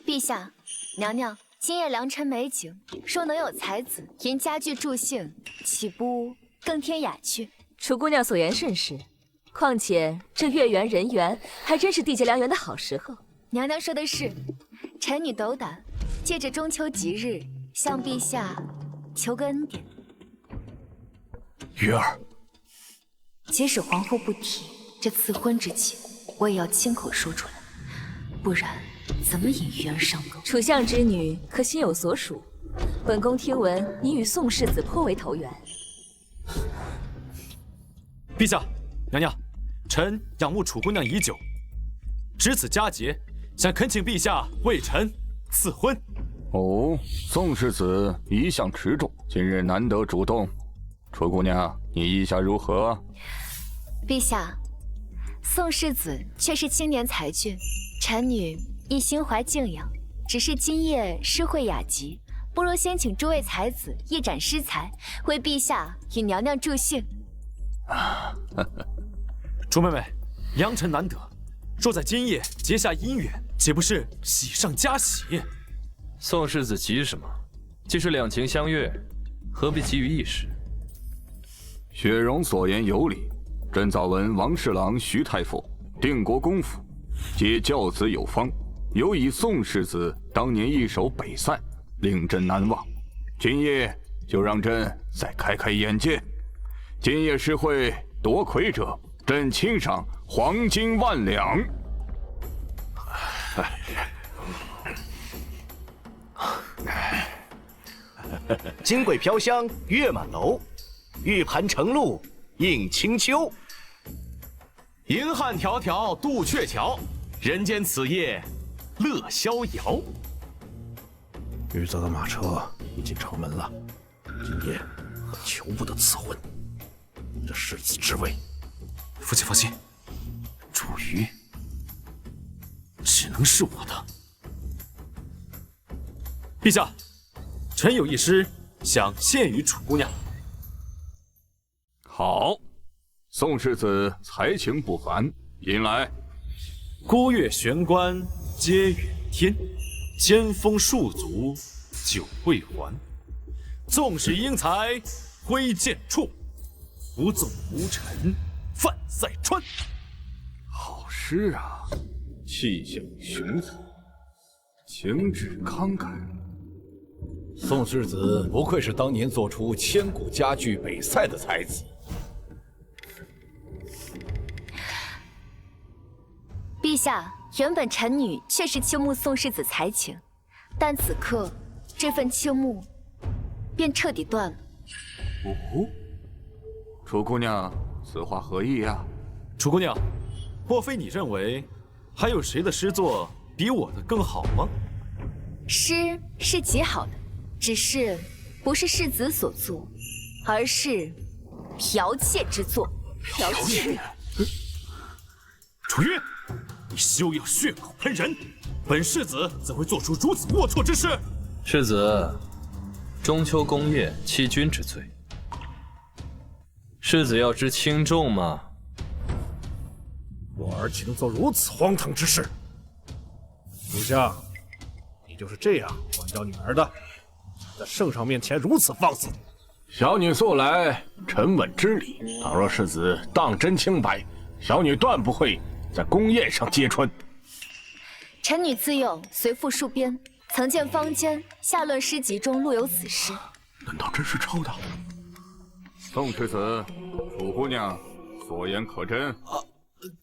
陛下，娘娘，今夜良辰美景，若能有才子吟佳句助兴，岂不更添雅趣？楚姑娘所言甚是，况且这月圆人圆，还真是缔结良缘的好时候。娘娘说的是，臣女斗胆，借着中秋吉日，向陛下求个恩典。鱼儿。即使皇后不提这赐婚之情，我也要亲口说出来，不然怎么引鱼儿上钩？楚相之女可心有所属，本宫听闻你与宋世子颇为投缘。陛下，娘娘，臣仰慕楚姑娘已久，值此佳节，想恳请陛下为臣赐婚。哦，宋世子一向持重，今日难得主动，楚姑娘，你意下如何？陛下，宋世子却是青年才俊，臣女亦心怀敬仰。只是今夜诗会雅集，不如先请诸位才子一展诗才，为陛下与娘娘助兴。楚妹妹，良辰难得，若在今夜结下姻缘，岂不是喜上加喜？宋世子急什么？既是两情相悦，何必急于一时？雪容所言有理。朕早闻王侍郎徐太傅、定国公府皆教子有方，尤以宋世子当年一手北塞，令朕难忘。今夜就让朕再开开眼界。今夜诗会夺魁者，朕亲赏黄金10000两。金桂飘香月满楼，玉盘成露映清秋。银汉迢迢渡鹊桥，人间此夜乐逍遥。玉泽的马车已进城门了，今夜和裘部的赐婚，这世子之位，父亲放心，楚瑜只能是我的。陛下，臣有一诗想献于楚姑娘。好，宋世子才情不凡，引来。孤月悬关接远天，千峰戍卒久未还。纵使英才挥剑处，不纵无尘犯塞川。好诗啊，气象雄浑，情致慷慨。宋世子不愧是当年做出千古佳句北塞的才子。陛下，原本臣女确实倾慕宋世子才情，但此刻这份倾慕便彻底断了。哦，楚姑娘，此话何意呀？楚姑娘，莫非你认为还有谁的诗作比我的更好吗？诗是极好的，只是不不是世子所作，而是剽窃之作。剽窃？楚玉，你休要血口喷人！本世子怎会做出如此龌龊之事？世子，中秋功业欺君之罪，世子要知轻重吗？我儿岂能做如此荒唐之事？属下，你就是这样管教女儿的，在圣上面前如此放肆。小女素来沉稳知礼，倘若世子当真清白，小女断不会在宫宴上揭穿。臣女自幼随父戍边，曾见坊间下论诗集中录有此诗。难道真是抄的？宋世子，楚姑娘所言可真？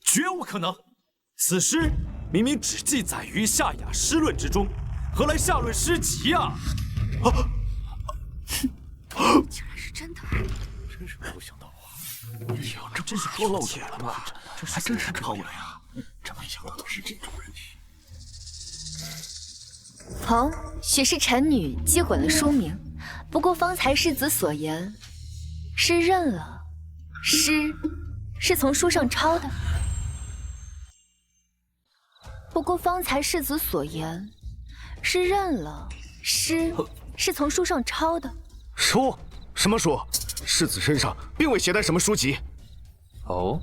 绝无可能！此诗明明只记载于《夏雅诗论》之中，何来下论诗集呀？竟然是真的！真是没有想到啊！哎呀，这真是说漏嘴了吧？这还真是抄的呀！这没想到都是这种人。好，许是臣女记混了书名。不过方才世子所言，是认了诗是从书上抄的。不过方才世子所言，是认了诗是从书上抄的。书？什么书？世子身上并未携带什么书籍。哦，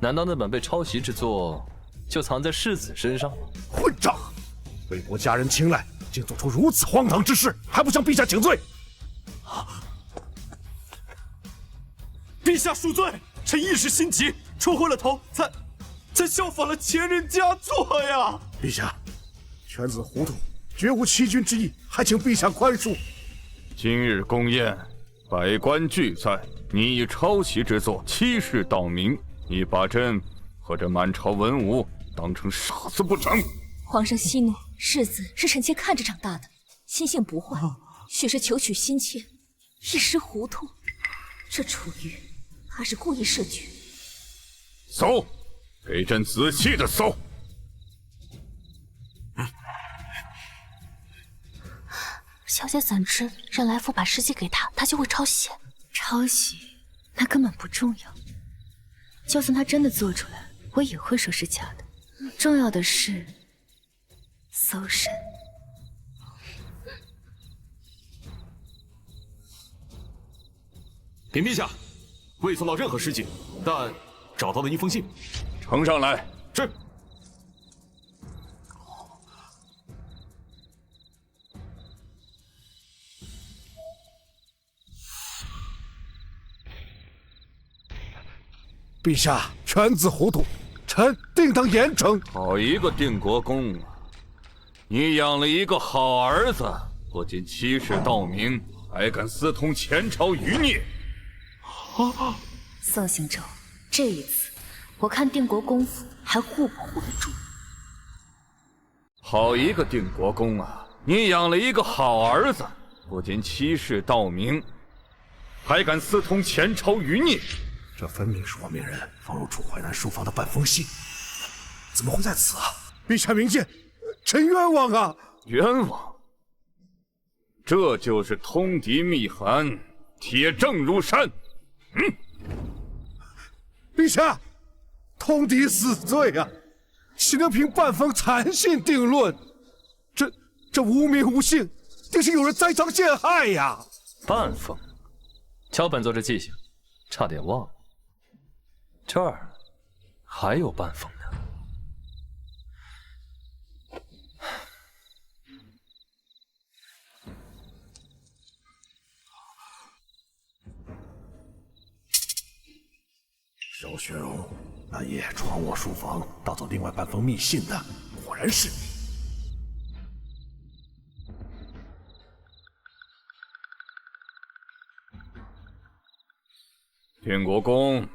难道那本被抄袭之作就藏在世子身上？混账！为博家人青睐，竟做出如此荒唐之事，还不向陛下请罪？陛下恕罪，臣一时心急，戳昏了头，才效仿了前人佳作呀！陛下，犬子糊涂，绝无欺君之意，还请陛下宽恕。今日宫宴，百官俱在，你以抄袭之作欺世盗名，你把朕和这满朝文武当成傻子不成？皇上息怒，世子是臣妾看着长大的，心性不坏，许是求取心切，一时糊涂。这楚玉怕是故意设局。搜，给朕仔细的搜。小姐怎知让来福把诗集给他，他就会抄袭？抄袭那根本不重要，就算他真的做出来，我也会说是假的。重要的是搜身。禀陛下，未搜到任何诗集，但找到了一封信，呈上来。是。陛下，犬子糊涂，臣定当严惩。好一个定国公啊！你养了一个好儿子，不仅欺世盗名，还敢私通前朝余孽。宋行舟，这一次我看定国公府还护不护得住。好一个定国公啊！你养了一个好儿子，不仅欺世盗名，还敢私通前朝余孽。这分明是我命人放入楚淮南书房的半封信，怎么会在此啊？陛下明鉴，臣冤枉啊！冤枉？这就是通敌密函，铁证如山。陛下，通敌死罪啊！岂能凭半封残信定论？这无名无姓，定是有人栽赃陷害呀！半封，瞧本座这记性，差点忘了。这儿还有半封呢。萧雪荣，那夜闯我书房盗走另外半封密信的，果然是你。定国公，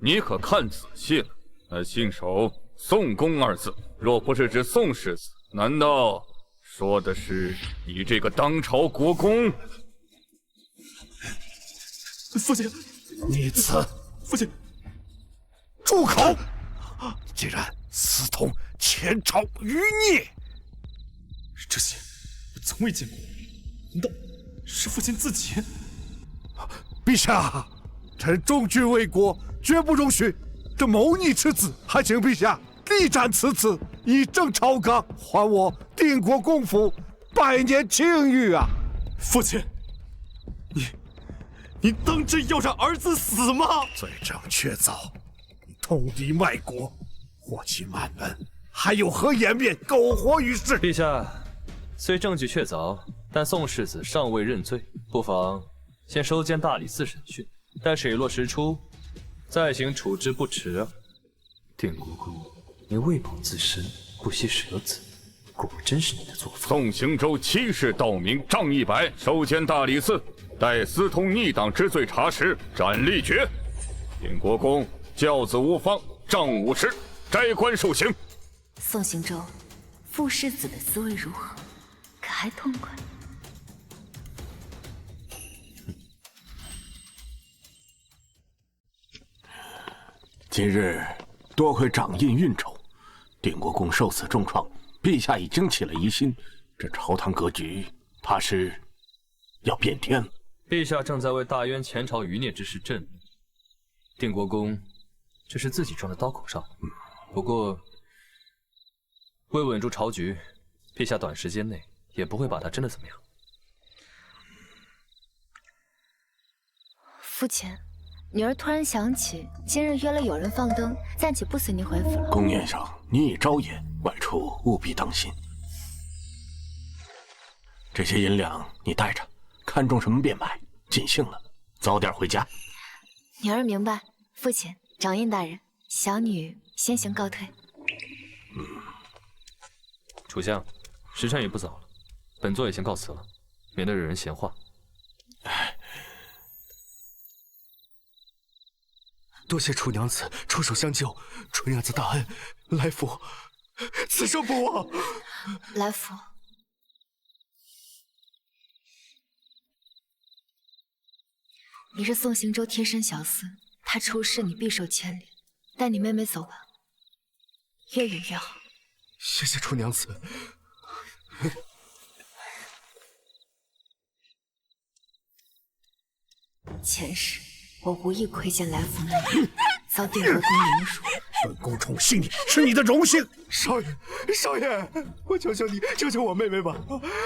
你可看仔细了，那信首“宋公”二字，若不是指宋世子，难道说的是你这个当朝国公？父亲，逆子！父亲，住口！竟然私通前朝余孽！这些我从未见过，难道是父亲自己。陛下，臣忠君为国，绝不容许这谋逆之子，还请陛下力斩此子，以正朝纲，还我定国公府百年清誉啊！父亲，你当真要让儿子死吗？罪证确凿，你通敌卖国，祸其满门，还有何颜面苟活于世？陛下，虽证据确凿，但宋世子尚未认罪，不妨先收监大理寺审讯，待水落石出，再行处置不迟啊。定国公，你为保自身，不惜舍子，果真是你的作风。宋行舟欺世盗名，杖100，收监大理寺，待私通逆党之罪查实，斩立决。定国公教子无方，杖50，摘官受刑。宋行舟，傅世子的滋味如何？可还痛快？今日多亏掌印运筹，定国公受此重创，陛下已经起了疑心，这朝堂格局怕是要变天了。陛下正在为大渊前朝余孽之事震怒，定国公这是自己撞在刀口上。不过为稳住朝局，陛下短时间内也不会把他真的怎么样。父亲，女儿突然想起今日约了有人放灯，暂且不随您回府了。宫宴上你已招言，外出务必当心。这些银两你带着，看中什么便买，尽兴了，早点回家。女儿明白。父亲，掌印大人，小女先行告退。楚相，时辰也不早了，本座也先告辞了，免得惹人闲话。多谢楚娘子出手相救，楚娘子大恩，来福此生不忘。来福，你是宋行舟贴身小厮，他出事你必受牵连。带你妹妹走吧，越远越好。谢谢楚娘子。前世我无意窥见来福那里，遭定国公凌辱。本宫宠幸你是你的荣幸。少爷，少爷，我求求你，救救我妹妹吧！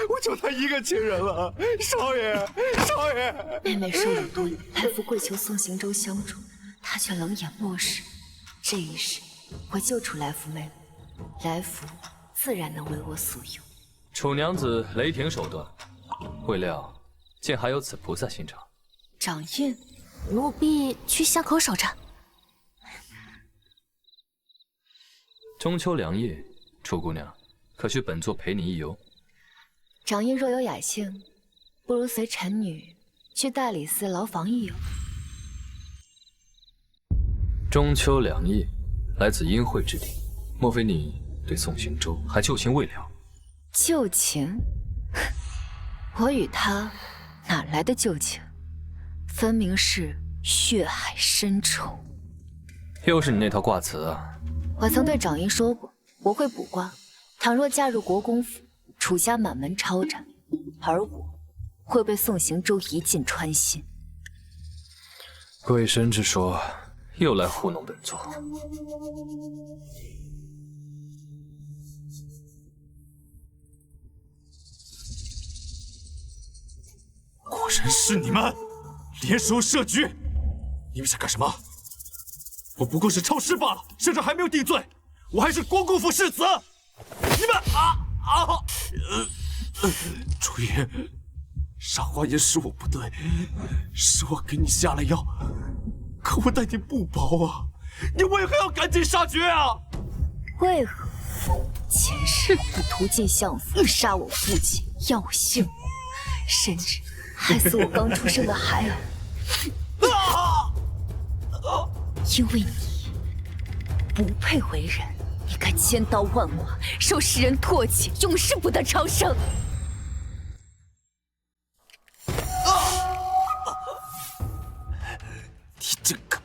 我就她一个亲人了，少爷，少爷。妹妹受辱多年，来福跪求宋行舟相助，他却冷眼漠视。这一世，我救出来福妹妹，来福自然能为我所用。楚娘子雷霆手段，未料竟还有此菩萨心肠。掌印，奴婢去巷口守着。中秋良夜，楚姑娘，可许本座陪你一游？掌印若有雅兴，不如随臣女去大理寺牢房一游。中秋良夜，来自阴晦之地，莫非你对宋行舟还旧情未了？旧情？我与他哪来的旧情？分明是血海深仇。又是你那套卦辞啊！我曾对掌印说过，我会卜卦，倘若嫁入国公府，楚家满门抄斩，而我会被宋行舟一箭穿心。鬼神之说，又来糊弄本座。果然是你们联手设局，你们想干什么？我不过是抄诗罢了，甚至还没有定罪，我还是国公府世子。你们楚云，上花言是我不对，是我给你下了药，可我待你不薄啊，你为何要赶尽杀绝啊？为何？前世你屠尽相府，杀我父亲，要我姓，甚至害死我刚出生的孩儿。因为你不配为人，你该千刀万剐，受世人唾弃，永世不得超生。你真敢！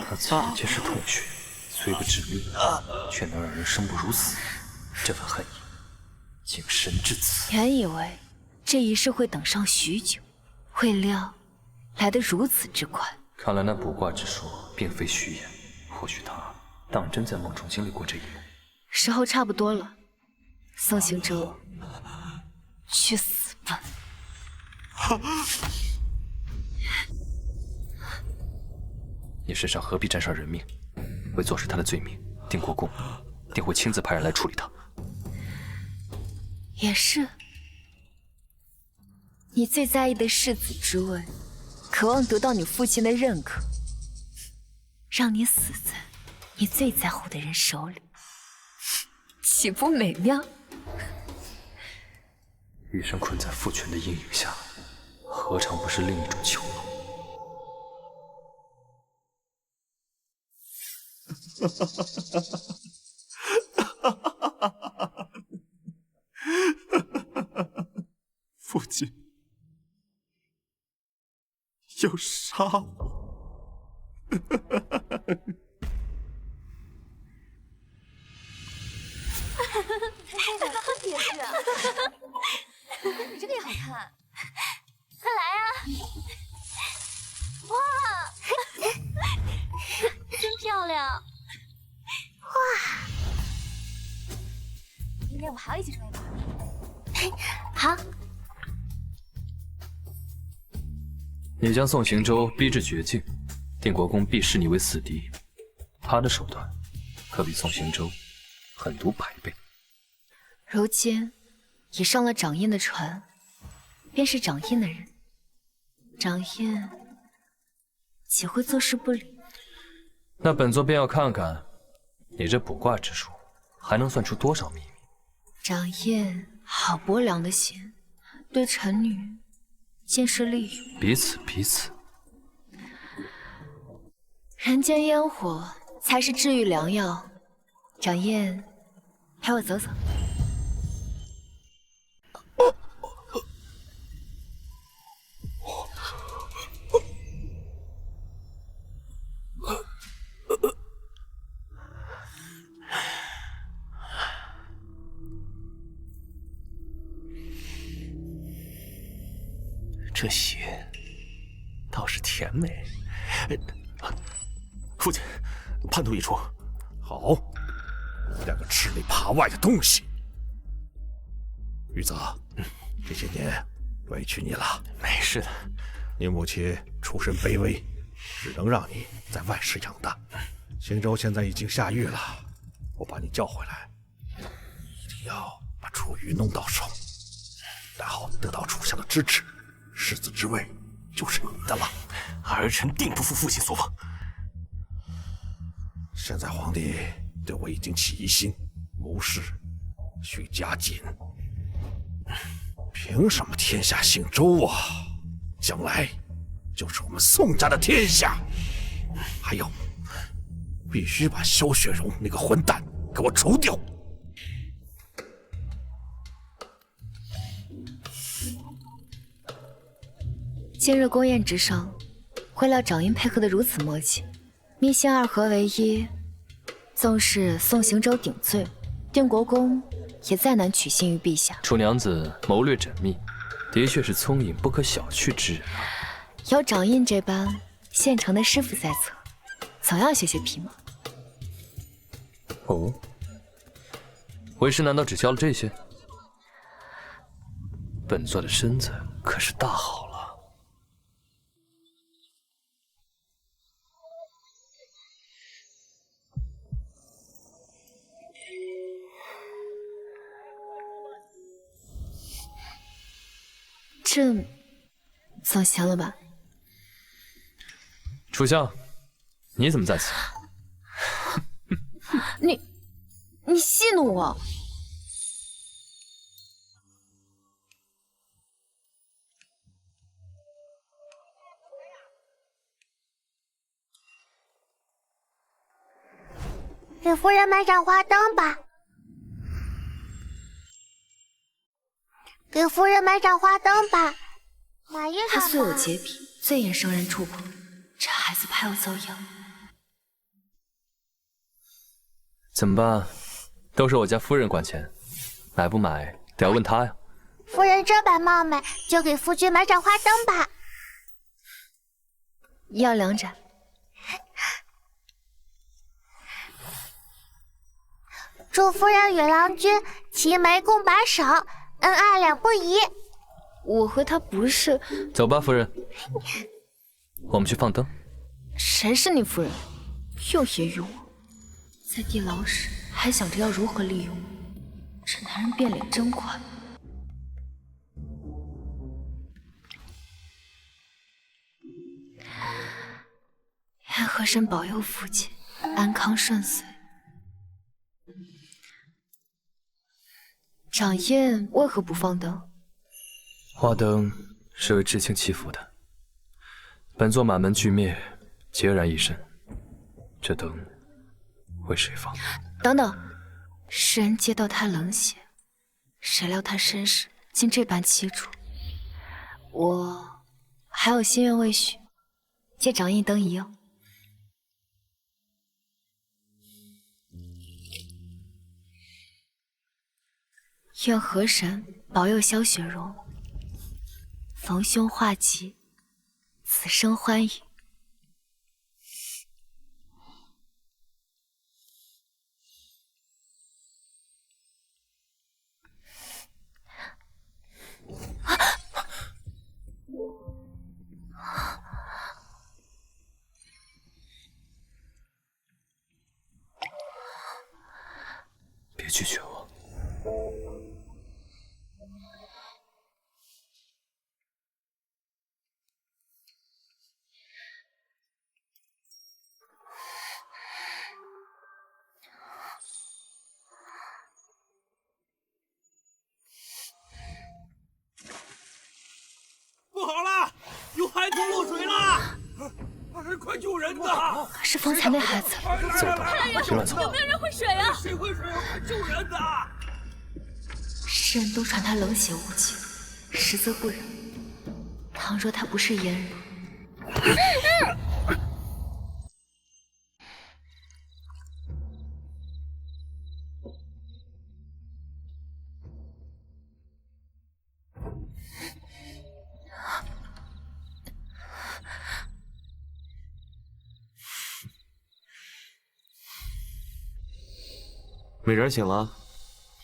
他自己皆是吐血，虽不至灭，却能让人生不如死。这份恨意，竟深至此。原以为这一世会等上许久，未料来得如此之快。看来那卜卦之说并非虚言，或许他当真在梦中经历过这一幕。时候差不多了，宋行舟，去死吧！你身上何必沾上人命？为坐实他的罪名，定国公定会亲自派人来处理他。也是，你最在意的世子之位，渴望得到你父亲的认可，让你死在你最在乎的人手里，岂不美妙？余生困在父权的阴影下，何尝不是另一种囚牢？父亲要杀我！也是啊，你这个也好看，快来啊！哇，真漂亮！哇，明天我们还要一起出来玩。好。你将宋行舟逼至绝境，定国公必视你为死敌。他的手段可比宋行舟狠毒100倍。如今已上了掌印的船，便是掌印的人，掌印岂会坐视不理？那本座便要看看你这卜卦之术还能算出多少秘密。掌印好薄凉的心，对臣女尽是利用。彼此。人间烟火才是治愈良药。掌印，陪我走走。这血倒是甜美。父亲，叛徒已出。好，两个吃里扒外的东西。玉泽，这些年委屈你了。没事的，你母亲出身卑微，只能让你在外室养大。行舟现在已经下狱了，我把你叫回来，一定要把楚瑜弄到手，然后得到楚相的支持，世子之位就是你的了。儿臣定不负父亲所望。现在皇帝对我已经起疑心，谋士需加紧。凭什么天下姓周啊？将来就是我们宋家的天下。还有，必须把萧雪容那个混蛋给我除掉。今日宫宴之上，未料掌印配合得如此默契，密信2合为一。纵使宋行舟顶罪，定国公也再难取信于陛下。楚娘子谋略缜密，的确是聪颖不可小觑之人啊。有掌印这般现成的师傅在侧，总要学学皮毛。哦，为师难道只教了这些？本座的身子可是大好了。这总行了吧？楚相，你怎么在此？你戏弄我！给夫人买盏花灯吧。给夫人买盏花灯吧，买一他盏素有洁癖，最厌生人触碰，这孩子怕要遭殃。怎么办？都是我家夫人管钱，买不买得要问她呀。夫人这般冒昧，就给夫君买盏花灯吧。要2盏。祝夫人与郎君齐眉共把手，恩爱两不疑。我和他不是。走吧，夫人，我们去放灯。谁是你夫人？又揶揄我，在地牢时还想着要如何利用我，这男人变脸真快。愿河神保佑父亲安康顺遂。掌印为何不放灯？花灯是为至亲祈福的，本座满门俱灭，孑然一身，这灯为谁放？等等，世人皆道他冷血，谁料他身世竟这般凄楚。我还有心愿未许，借掌印灯一用。愿河神保佑萧雪容逢凶化吉，此生欢愉。别拒绝我。不好了，有孩子落水了！快救人呐！是方才那孩子。走吧，别乱走。有没有人会水啊？谁会水？快救人呐！世人都传他冷血无情，实则不然。倘若他不是阉人，美人醒了。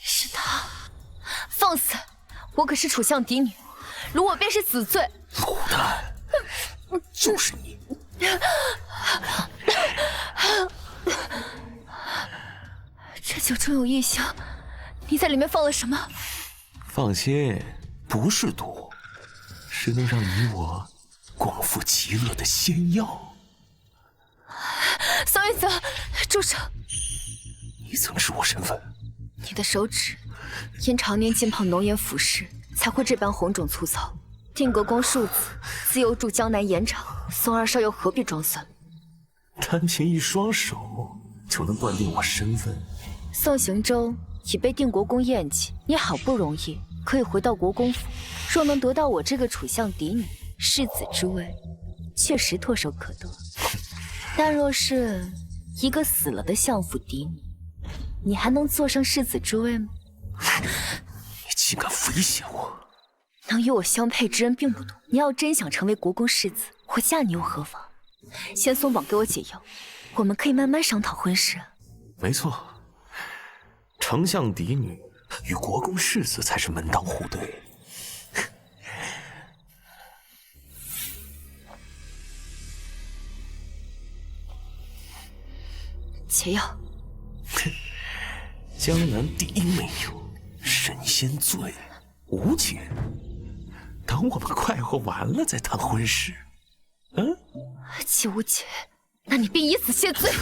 是他，放肆！我可是楚相嫡女，如我便是死罪。卤蛋，就是你！这酒中有异香，你在里面放了什么？放心，不是毒，是能让你我广富其乐的仙药。桑玉泽，住手！你曾是我身份？你的手指因常年浸泡浓盐腐蚀，才会这般红肿粗糙。定国公庶子自幼住江南盐场，宋二少又何必装蒜？单凭一双手就能断定我身份？宋行舟已被定国公厌弃，你好不容易可以回到国公府，若能得到我这个楚相嫡女世子之位，确实唾手可得。但若是一个死了的相府嫡女，你还能坐上世子之位吗？你竟敢威胁我！能与我相配之人并不多，你要真想成为国公世子，我嫁你又何妨？先松绑给我解药，我们可以慢慢商讨婚事。没错，丞相嫡女与国公世子才是门当户对。解药。江南第一美酒，神仙醉，无解。等我们快活完了再谈婚事。既无解，那你便以死谢罪。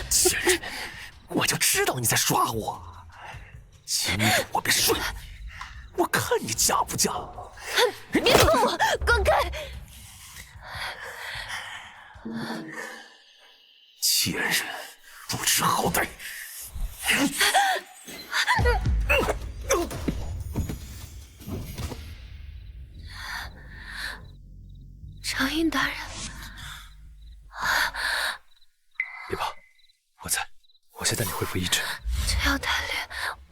贱人，我就知道你在耍我。今日我便睡你，我看你嫁不嫁。别碰我，滚开！贱人，不知好歹！长印大人，服医治。这药太烈，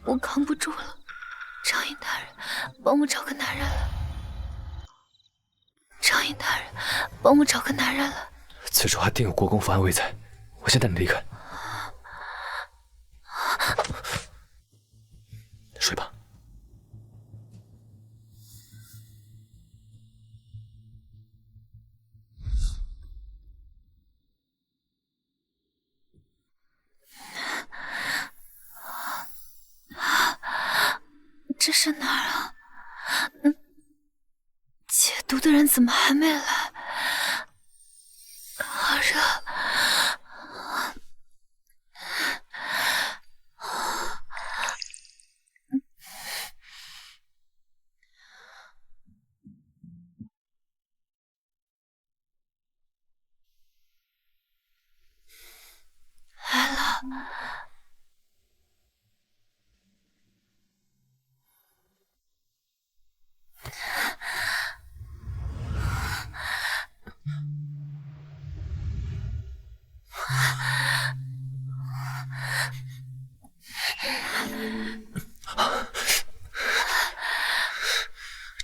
我扛不住了。掌印大人，帮我找个男人来。掌印大人，帮我找个男人来。此处还定有国公府安危在，我先带你离开。睡吧。这是哪儿啊？解毒的人怎么还没来？好热。来了。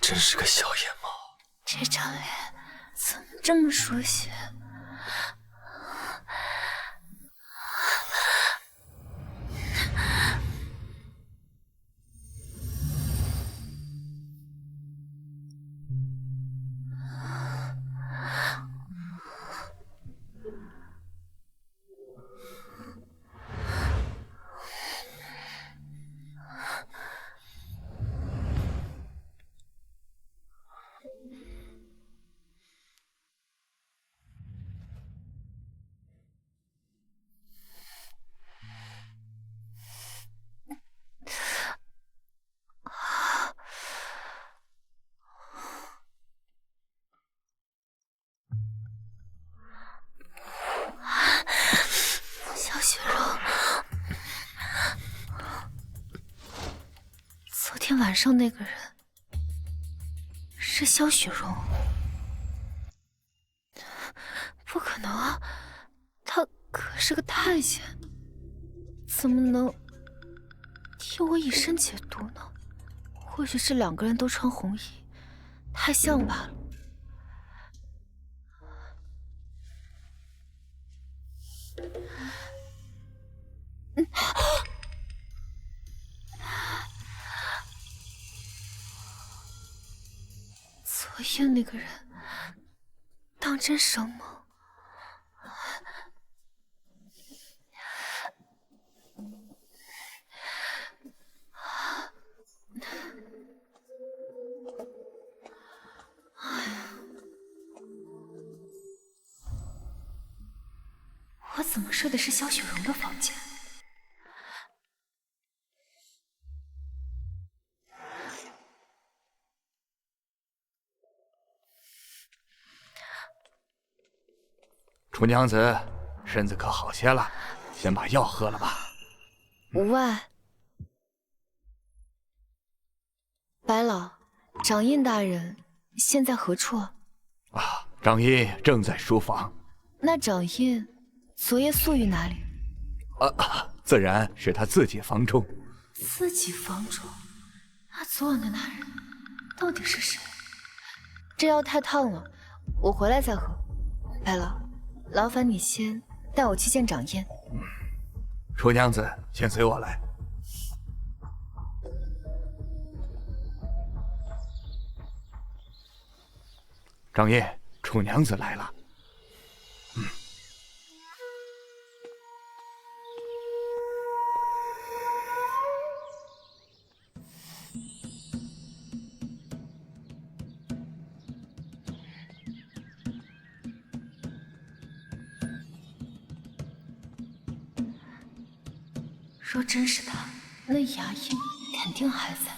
真是个小野猫。这张脸怎么这么熟悉？小雪柔，昨天晚上那个人是萧雪容？不可能啊，他可是个太监，怎么能替我以身解毒呢？或许是两个人都穿红衣，太像罢了。昨夜那个人当真生猛。我怎么睡的是萧雪容的房间？楚娘子，身子可好些了？先把药喝了吧。无碍。白老，掌印大人现在何处啊？掌印正在书房。那掌印昨夜宿于哪里？自然是他自己房中。自己房中？那昨晚的那人到底是谁？这药太烫了，我回来再喝。白老，劳烦你先带我去见掌印。楚娘子，先随我来。掌印，楚娘子来了。若真是他，那牙印肯定还在。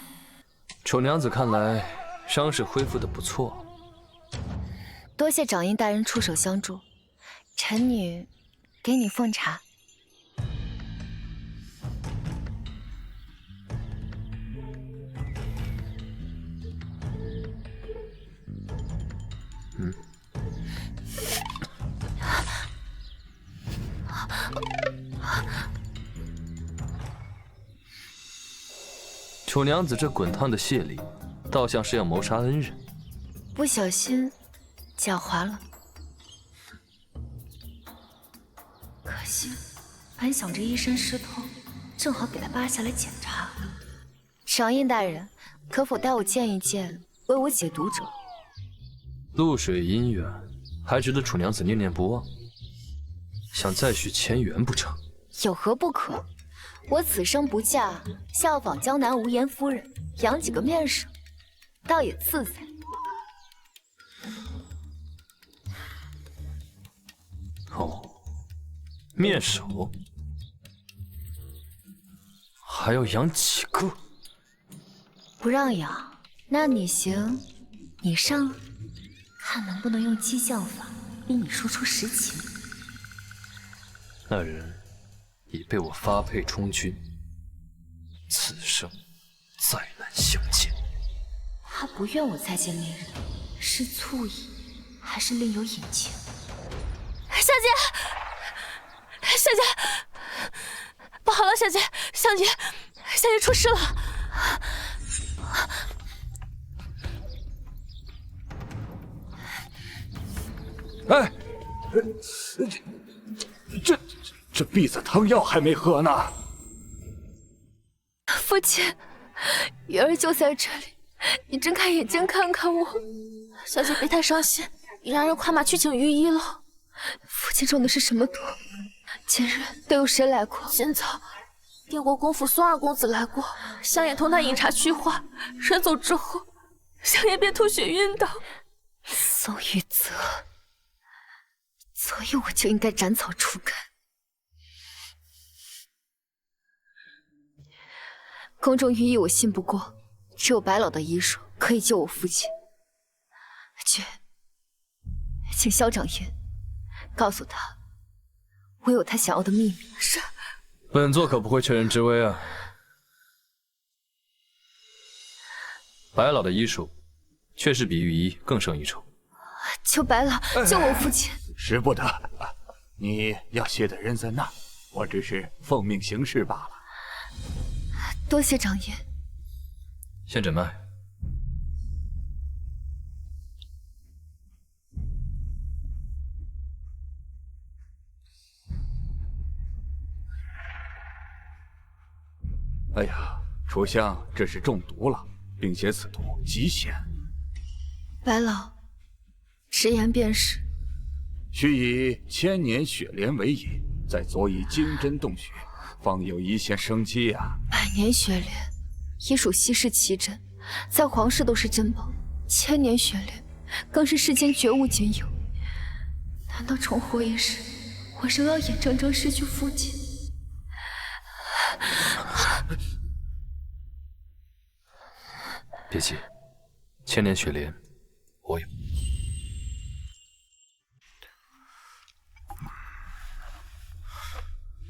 楚娘子看来伤势恢复得不错。多谢掌印大人出手相助，臣女给你奉茶。楚娘子这滚烫的谢礼，倒像是要谋杀恩人。不小心脚滑了，可惜本想着衣衫湿透，正好给他扒下来检查。赏印大人，可否带我见一见，为我解毒者？露水姻缘，还值得楚娘子念念不忘？想再续前缘不成？有何不可？我此生不嫁，效仿江南无颜夫人，养几个面首，倒也自在。哦，面首还要养几个？不让养，那你行，你上，看能不能用激将法逼你说出实情。那人已被我发配充军，此生再难相见。他不愿我再见那人，是醋意，还是另有隐情？小姐，小姐，不好了，小姐，小姐出事了！哎，这避子汤药还没喝呢。父亲，鱼儿就在这里，你睁开眼睛看看我。小姐别太伤心，你让人快马去请御医了。父亲中的是什么毒？今日都有谁来过？今早，定国公府宋二公子来过，香爷同他饮茶叙话，人走之后，香爷便吐血晕倒。宋玉泽，所以我就应该斩草除根。宫中御医我信不过，只有白老的医术可以救我父亲。去，请萧掌院告诉他，我有他想要的秘密。是。本座可不会趁人之危啊。白老的医术，确实比御医更胜一筹。求白老救我父亲。使不得，你要谢的人在那，我只是奉命行事罢了。多谢掌院。先诊脉。哎呀，楚相这是中毒了，并且此毒极险。白老，直言便是。须以千年雪莲为引，再佐以金针洞穴，方有一线生机啊。百年雪莲也属稀世奇珍，在皇室都是珍宝。千年雪莲更是世间绝无仅有。难道重活一世，我仍要眼睁睁失去父亲？别急，千年雪莲我有。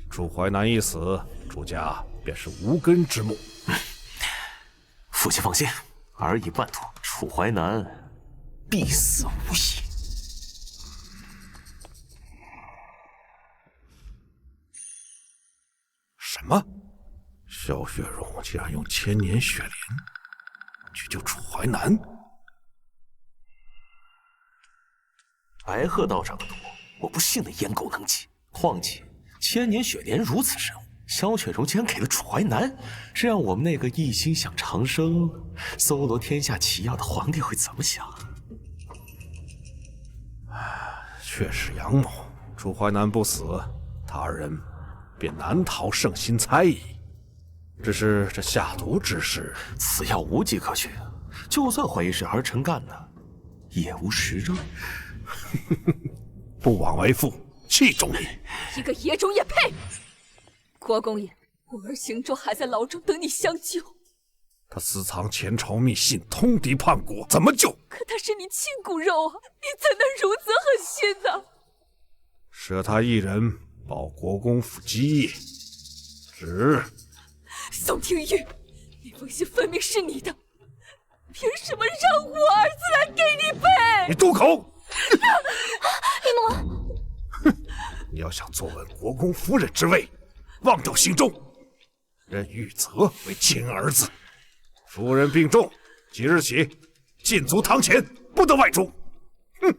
楚淮南一死，楚家便是无根之木。父亲放心，儿已办妥，楚淮南必死无疑。什么？萧雪荣竟然用千年雪莲去救楚淮南？白鹤道长的毒，我不信那阉狗能及。况且千年雪莲如此神物，萧雪荣竟然给了楚淮南，这让我们那个一心想长生、搜罗天下奇药的皇帝会怎么想？确是阳谋。楚淮南不死，他二人便难逃圣心猜疑。只是这下毒之事，此药无迹可寻，就算怀疑是儿臣干的，也无实证。不枉为父，器重你。一个野种也配！国公爷，我儿行舟还在牢中等你相救。他私藏前朝密信，通敌叛国，怎么救？可他是你亲骨肉啊，你怎能如此狠心呢？赦他一人报国公府基业。只宋廷玉，那封信分明是你的，凭什么让我儿子来给你背？你住口！李母，你要想坐稳国公夫人之位，忘掉行舟，任玉泽为亲儿子，夫人病重，即日起禁足堂前，不得外出。哼！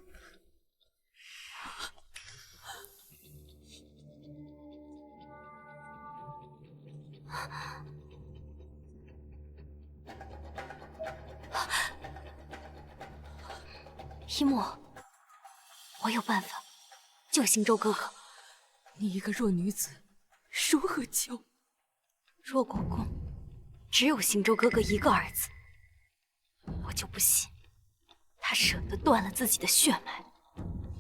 一墨，我有办法救行舟哥哥。你一个弱女子，如何救？若国公只有行舟哥哥一个儿子，我就不信他舍得断了自己的血脉。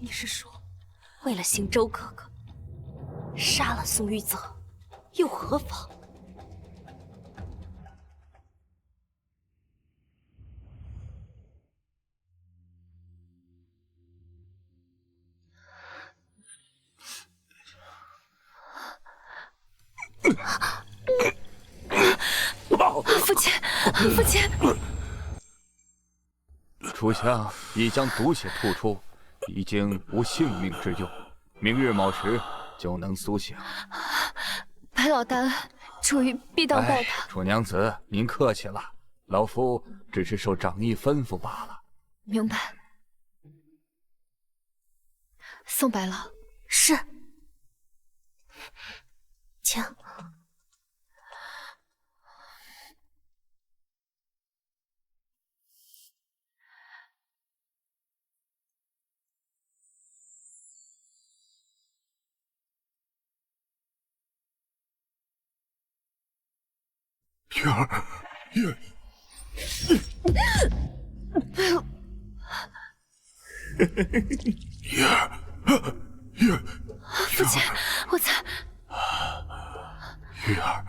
你是说，为了行舟哥哥，杀了宋玉泽，又何妨？父亲，父亲！楚香已将毒血吐出，已经无性命之忧，明日卯时就能苏醒。白老大恩，楚瑜必当报答。楚娘子，您客气了，老夫只是受长义吩咐罢了。明白。宋白老。是。请。玉儿，玉儿，玉儿，父亲，我才……玉儿，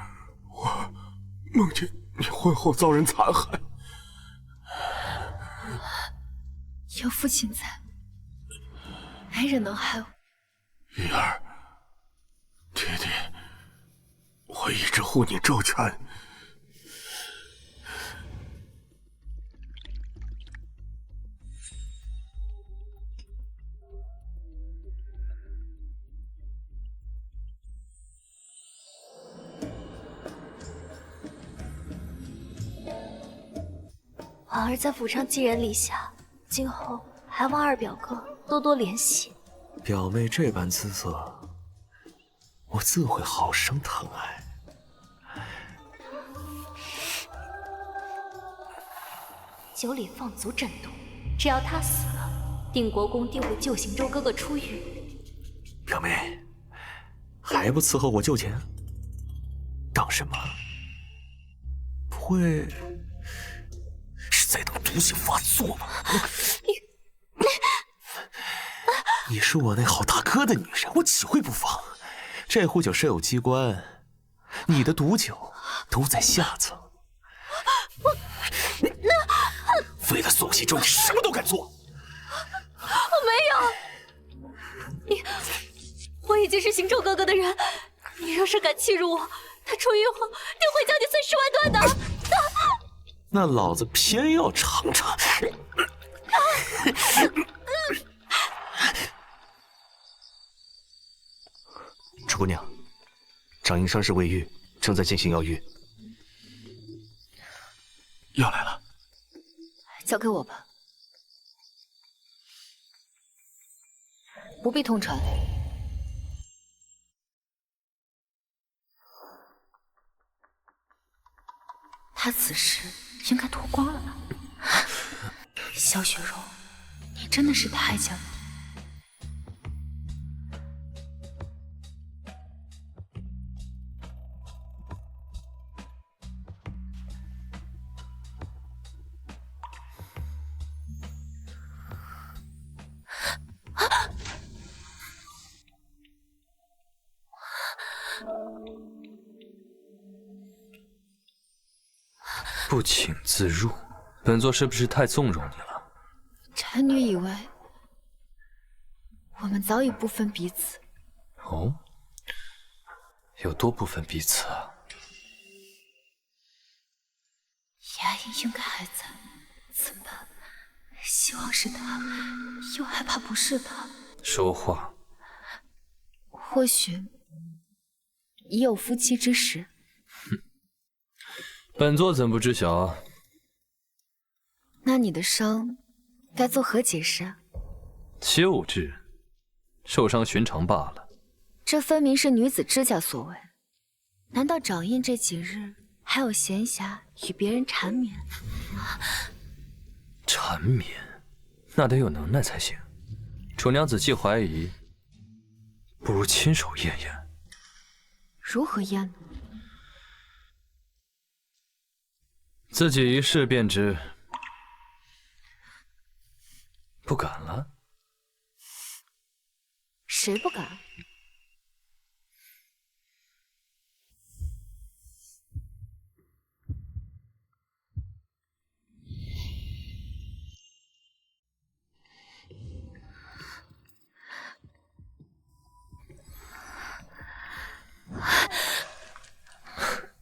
我梦见你婚后遭人残害，有父亲在，没人能害我。玉儿，爹爹，我一直护你周全。婉儿在府上寄人篱下，今后还望二表哥多多怜惜。表妹这般姿色，我自会好生疼爱。酒里放足真毒，只要他死了，定国公定会救行舟哥哥出狱。表妹，还不伺候我就擒？等什么？不会是在等毒性发作吗？你是我那好大哥的女人，我岂会不防？这壶酒设有机关，你的毒酒都在下层。为了宋熙州，你什么都敢做？我没有，我已经是行舟哥哥的人，你若是敢欺辱我，他出狱后定会将你碎尸万段的。那老子偏要尝尝。楚姑娘，长英伤势未愈，正在进行药浴。药来了，交给我吧，不必通传。他此时应该脱光了吧？萧雪柔，你真的是太监了。不请自入，本座是不是太纵容你了？臣女以为我们早已不分彼此。哦，有多不分彼此啊？牙医应该还在，怎么办？希望是他，又害怕不是他。说话。或许已有夫妻之实。本座怎不知晓，那你的伤该作何解释？救治，受伤寻常罢了。这分明是女子指甲所为，难道掌印这几日还有闲暇与别人缠绵？缠绵，那得有能耐才行。楚娘子既怀疑，不如亲手验验。如何验呢？自己一试便知。不敢了？谁不敢？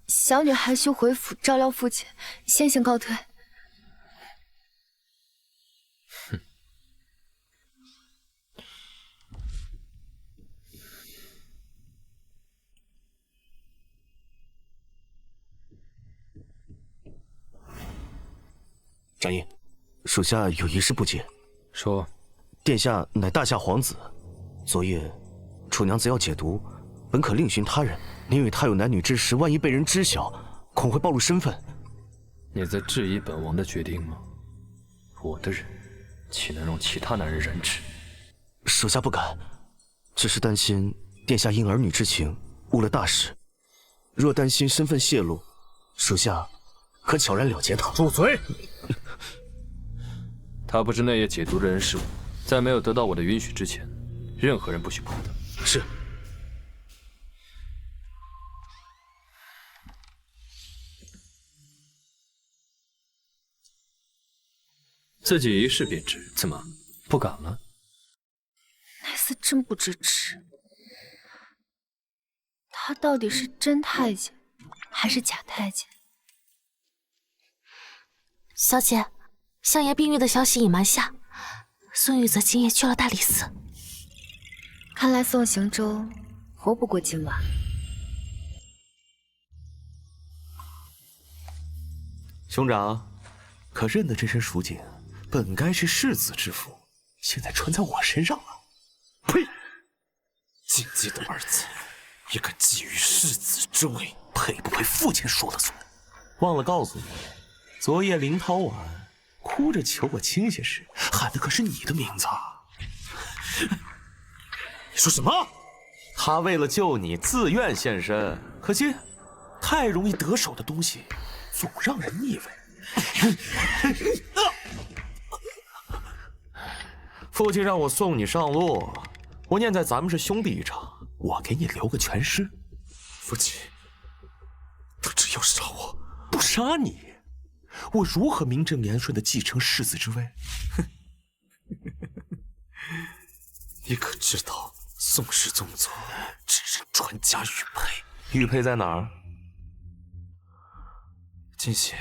小女还需回府照料父亲，先行告退。掌印，属下有一事不解。说，殿下乃大夏皇子，昨夜楚娘子要解毒，本可另寻他人，因为他有男女之实，万一被人知晓，恐会暴露身份。你在质疑本王的决定吗？我的人，岂能容其他男人染指？属下不敢，只是担心殿下因儿女之情误了大事。若担心身份泄露，属下可悄然了结他。住嘴！他不知那夜解毒的人是我，在没有得到我的允许之前，任何人不许碰他。是。自己一试便知，怎么不敢了？奈斯真不知耻，他到底是真太监还是假太监？小姐，相爷病愈的消息已瞒下，宋玉泽今夜去了大理寺。看来宋行舟活不过今晚。兄长，可认得这身蜀锦？本该是世子之服，现在穿在我身上了。呸！禁忌的儿子，也敢觊觎世子之位，配不配父亲说了算？忘了告诉你，昨夜林涛晚哭着求我亲些时，喊的可是你的名字啊！你说什么？他为了救你自愿献身，可惜太容易得手的东西，总让人腻味。父亲让我送你上路，我念在咱们是兄弟一场，我给你留个全尸。父亲，他只要杀我，不杀你，我如何名正言顺地继承世子之位？你可知道宋氏宗族只认传家玉佩？玉佩在哪儿？金血，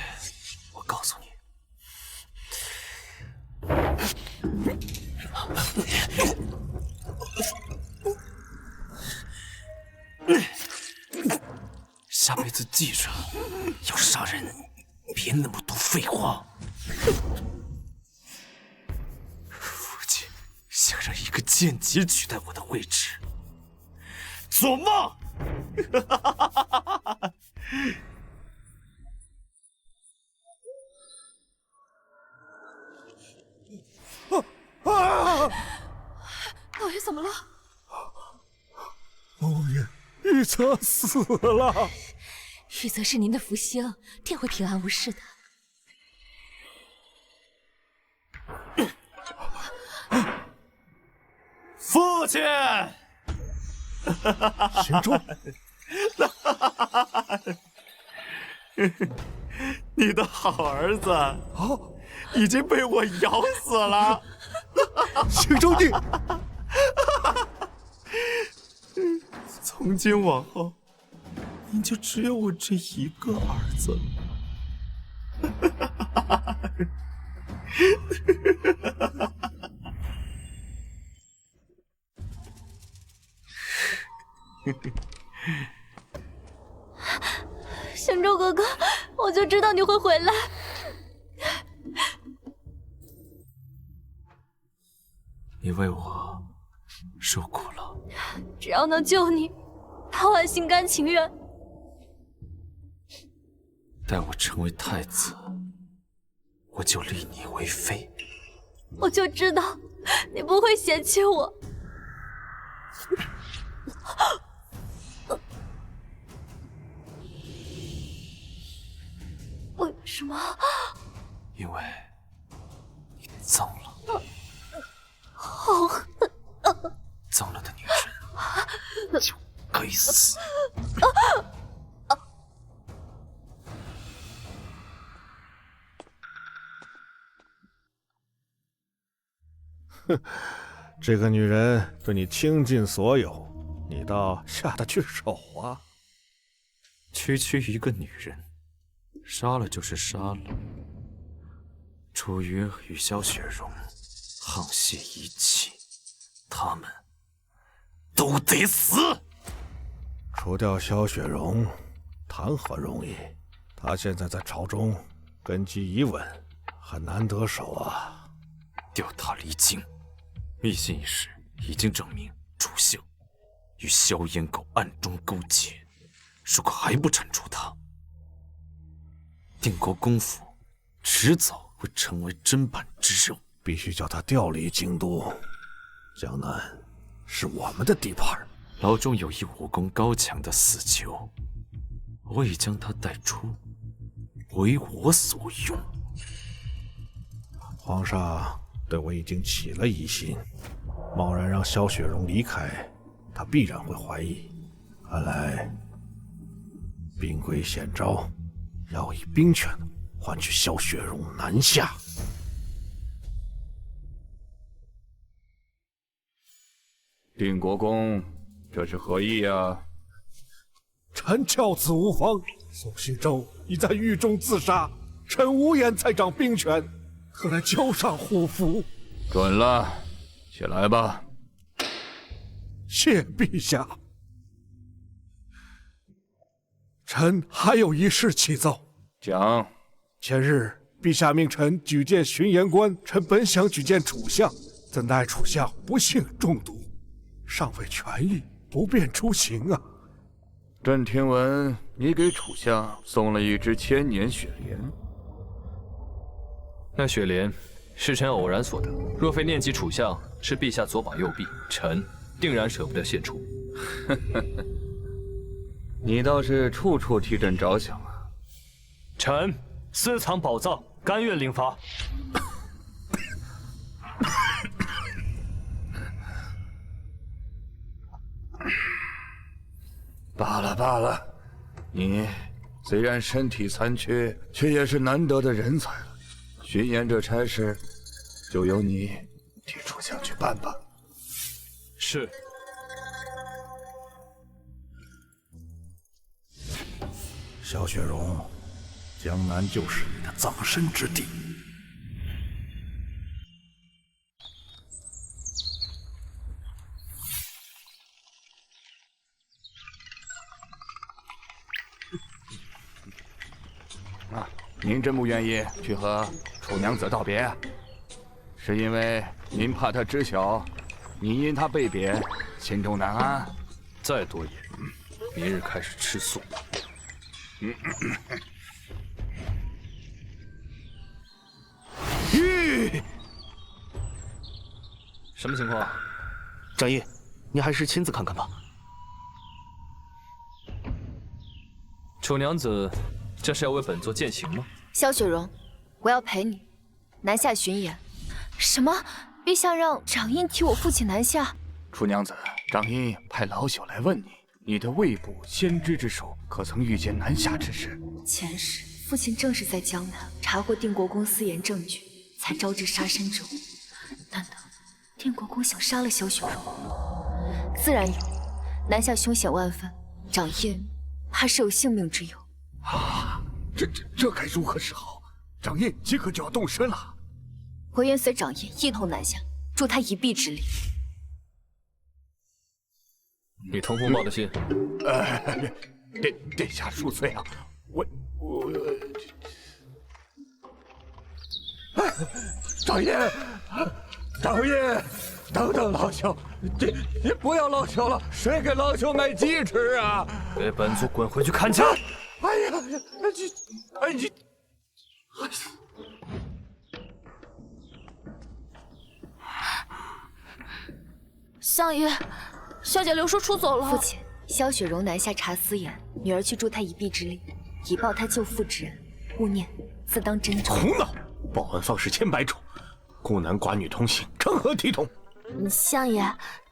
我告诉你。下辈子记着，要杀人别那么多废话。父亲想让一个间谍取代我的位置，做梦！老爷怎么了？王爷，玉泽死了。玉泽是您的福星，定会平安无事的。父亲，行舟，你的好儿子已经被我咬死了。行舟弟，从今往后，您就只有我这一个儿子了。行舟哥哥，我就知道你会回来。你为我受苦了。只要能救你，陶婉心甘情愿。待我成为太子，我就立你为妃。我就知道你不会嫌弃我。为什么？因为你脏了。好狠！脏了的女人就该死。哼，这个女人对你倾尽所有，你倒下得去手啊！区区一个女人，杀了就是杀了。楚瑜与萧雪容沆瀣一气，他们都得死。除掉萧雪容，谈何容易？她现在在朝中根基已稳，很难得手啊。调他离京，密信一事已经证明楚相与萧烟狗暗中勾结，如果还不铲除他，定国公府迟早会成为砧板之肉。必须叫他调离京都，江南是我们的地盘。牢中有一武功高强的死囚，我已将他带出，为我所用。皇上对我已经起了疑心，贸然让萧雪容离开，他必然会怀疑。看来兵规显昭，要以兵权换取萧雪容南下。定国公，这是何意啊？臣教子无方，宋徐州已在狱中自杀，臣无颜再掌兵权，可来交上虎符。准了，起来吧。谢陛下。臣还有一事启奏。讲。前日陛下命臣举荐巡盐官，臣本想举荐楚相，怎奈楚相不幸中毒，尚未痊愈，不便出行啊。朕听闻你给楚相送了一只千年雪莲。那雪莲是臣偶然所得，若非念及楚相是陛下左膀右臂，臣定然舍不得献出。你倒是处处替朕着想啊！臣私藏宝藏，甘愿领罚。罢了罢了，你虽然身体残缺，却也是难得的人才了。巡盐这差事，就由你替楚相去办吧。是。萧雪容，江南就是你的葬身之地。您真不愿意去和楚娘子道别，是因为您怕她知晓你因她被贬，心中难安。再多言，明日开始吃素。什么情况？展翼，你还是亲自看看吧。楚娘子，这是要为本座践行吗？萧雪容，我要陪你南下巡盐。什么？陛下让掌印替我父亲南下？楚娘子，掌印派老朽来问你，你的卫部先知之手可曾遇见南下之事？前世父亲正是在江南查获定国公私盐证据，才招致杀身之祸。难道定国公想杀了萧雪容？自然有，南下凶险万分，掌印怕是有性命之忧。啊，这该如何是好？掌印即刻就要动身了。我愿随掌印一同南下，助他一臂之力。你通风报的信。殿下恕罪啊，我，掌印，等等，老兄，你不要老朽了，谁给老朽买鸡吃啊？给本座滚回去看家！哎呀，你，相爷，小姐刘叔出走了。父亲，萧雪容南下查私盐，女儿去助他一臂之力，以报他救父之恩。勿念，自当珍重。胡闹！报恩方式千百种，孤男寡女同行，成何体统？相爷，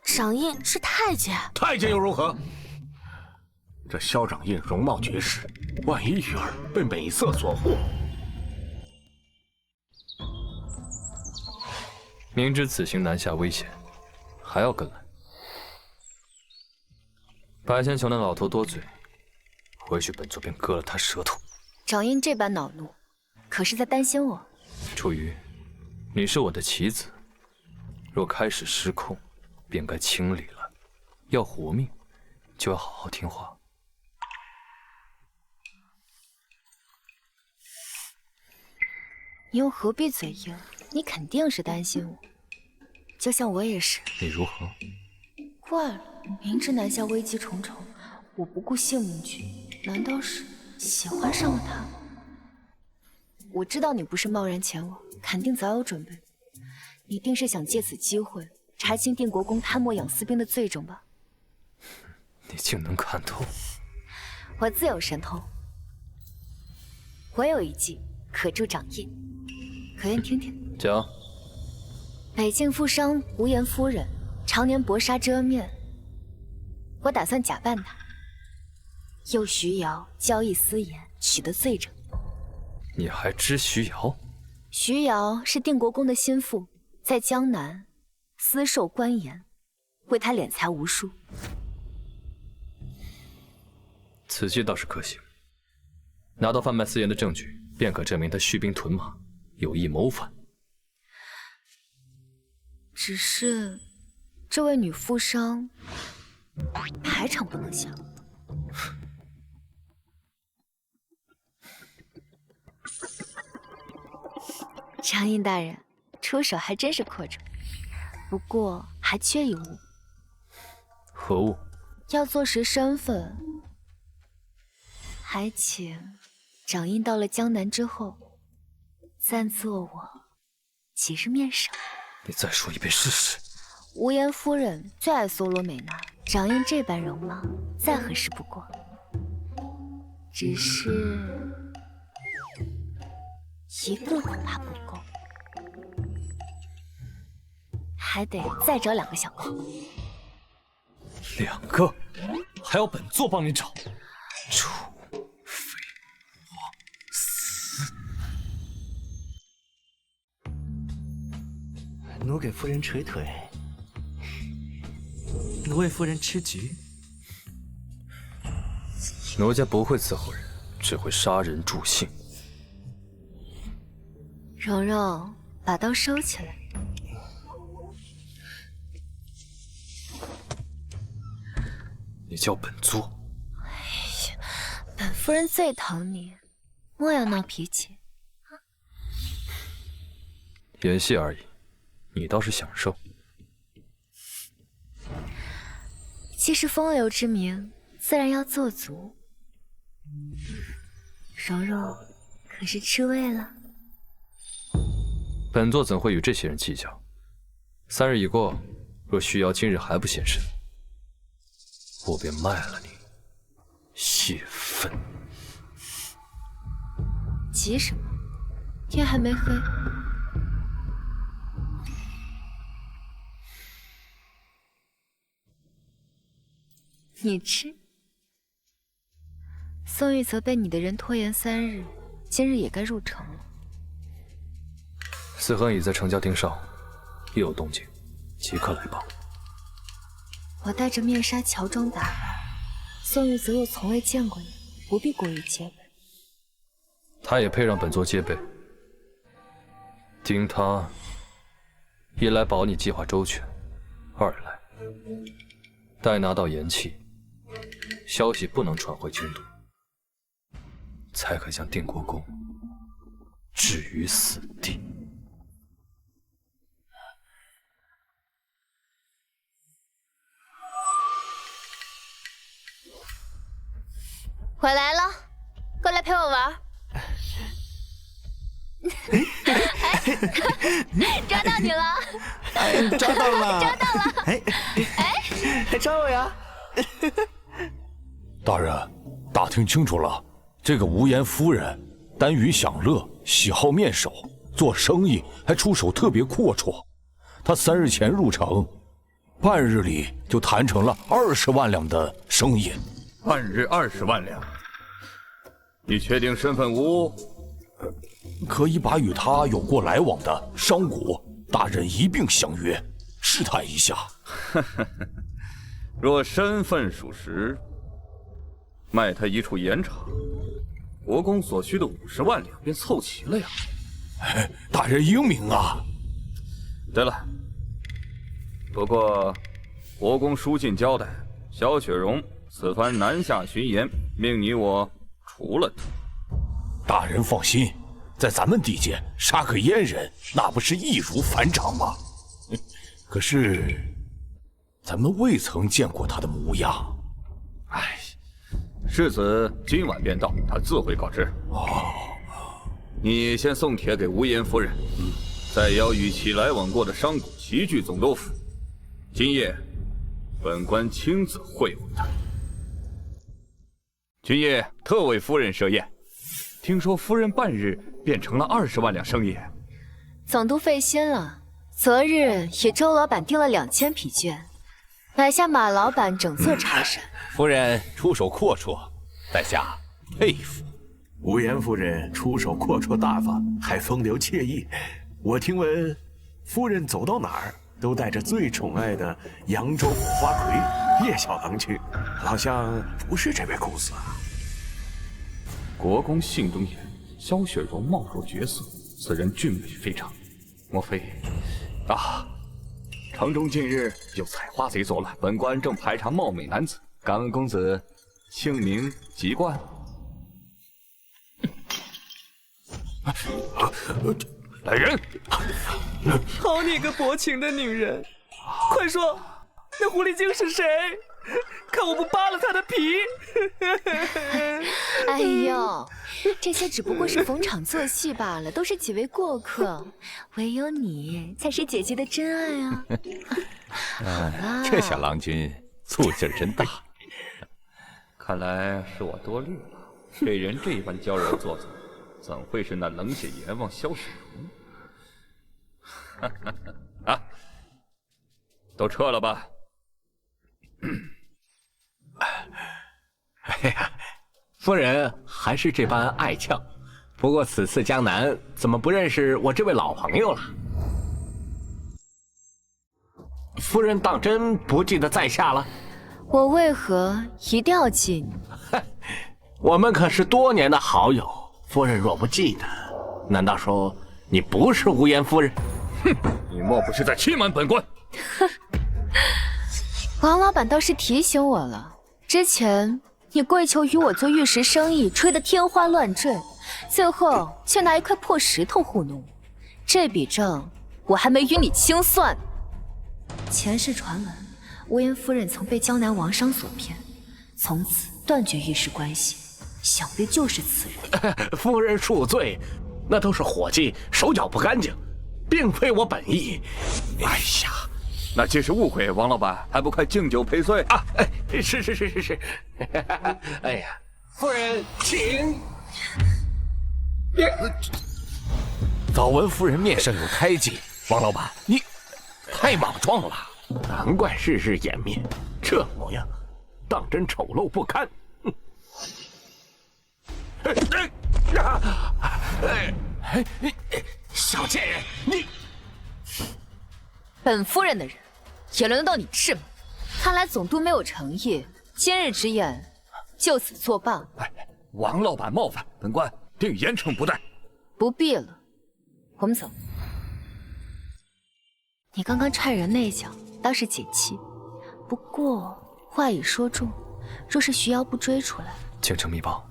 掌印是太监，太监又如何？这萧掌印容貌绝世，万一女儿被美色所惑，明知此行南下危险，还要跟来？白千求那老头多嘴，回去本座便割了他舌头。掌印这般恼怒，可是在担心我？楚瑜，你是我的棋子，若开始失控，便该清理了。要活命，就要好好听话。你又何必嘴硬？你肯定是担心我，就像我也是。你如何？怪了，明知南下危机重重，我不顾性命去，难道是喜欢上了他？我知道你不是贸然前往，肯定早有准备。你定是想借此机会查清定国公贪墨养私兵的罪证吧？你竟能看透？我自有神通。我有一计可助掌印，可愿听听？讲。北境富商无颜夫人常年薄纱遮面，我打算假扮她，诱徐瑶交易私盐，取得罪证。你还知徐瑶？徐瑶是定国公的心腹，在江南私授官盐，为他敛财无数。此计倒是可行，拿到贩卖私盐的证据，便可证明他蓄兵屯马，有意谋反。只是这位女富商排场不能下。掌印大人出手还真是阔绰，不过还缺一物。何物？要坐实身份，还请掌印到了江南之后，暂做我即日面首。你再说一遍试试。无颜夫人最爱搜罗美男，掌印这般容貌，再合适不过。只是一步恐怕不够，还得再找2个小空。2个？还要本座帮你找？除非我死。奴给夫人捶腿，奴为夫人吃橘。奴家不会伺候人，只会杀人助兴。蓉蓉，把刀收起来。你叫本座？哎呀，本夫人最疼你，莫要闹脾气。演戏而已，你倒是享受。既是风流之名，自然要做足。蓉蓉，可是吃味了？本座怎会与这些人计较？3日已过，若徐瑶今日还不现身，我便卖了你，泄愤。急什么？天还没黑。你吃。宋玉泽被你的人拖延3日，今日也该入城了。四恒已在城郊盯梢，一有动静，即刻来报。我戴着面纱乔装打扮，宋玉泽又从未见过你，不必过于戒备。他也配让本座戒备？盯他，一来保你计划周全，二来待拿到盐气，消息不能传回京都，才可将定国公置于死地。我来了，过来陪我玩。抓到你了！抓到了！抓到了！抓我呀！大人，打听清楚了，这个无言夫人耽于享乐，喜好面首，做生意还出手特别阔绰。她3日前入城，半日里就谈成了20万两的生意。半日20万两，你确定身份无？可以把与他有过来往的商贾大人一并相约，试探一下。若身份属实，卖他一处盐场，国公所需的50万两便凑齐了呀。大人英明啊！对了，不过国公书信交代，萧雪容此番南下巡盐，命你我除了他。大人放心，在咱们地界杀个阉人，那不是易如反掌吗？可是咱们未曾见过他的模样。哎，世子今晚便到，他自会告知。哦，你先送帖给无言夫人，再邀与其来往过的商贾齐聚总督府。今夜，本官亲自会晤他。今夜特为夫人设宴，听说夫人半日便成了20万两生意。总督费心了，昨日与周老板订了2000匹绢，乃下马老板整色查审。夫人出手阔绰，在下佩服。无言夫人出手阔绰大方，还风流惬意。我听闻，夫人走到哪儿都带着最宠爱的扬州火花魁叶小郎去，好像不是这位公子啊。国公姓东言，萧雪容貌若绝色，此人俊美非常。莫非啊？城中近日有采花贼作乱，本官正排查貌美男子。敢问公子姓名籍贯？来人！好你个薄情的女人，快说，那狐狸精是谁？看我不扒了她的皮！哎呦，这些只不过是逢场作戏罢了，都是几位过客，唯有你才是姐姐的真爱啊！这小郎君醋劲真大。看来是我多虑了，被人这般娇柔做作，怎会是那冷血阎王萧雪容？啊，都撤了吧。哎呀，夫人还是这般爱俏，不过此次江南怎么不认识我这位老朋友了？夫人当真不记得在下了？我为何一定要记你？我们可是多年的好友，夫人若不记得，难道说你不是无言夫人？哼，你莫不是在欺瞒本官？哼，王老板倒是提醒我了，之前你跪求与我做玉石生意，吹得天花乱坠，最后却拿一块破石头糊弄我，这笔账我还没与你清算。前世传闻，无言夫人曾被江南王商所骗，从此断绝玉石关系，想必就是此人。夫人恕罪，那都是伙计手脚不干净，并非我本意。哎呀，那既是误会，王老板还不快敬酒赔罪啊！哎，是。哎呀，夫人请。早闻夫人面上有胎记，王老板你太莽撞了。难怪日日掩面，这模样，当真丑陋不堪。小贱人，你！本夫人的人，也轮得到你是吗？看来总督没有诚意，今日之宴就此作罢。王老板冒犯，本官定严惩不贷。不必了，我们走。你刚刚踹人那一脚倒是解气，不过话已说重，若是徐瑶不追出来，京城密报，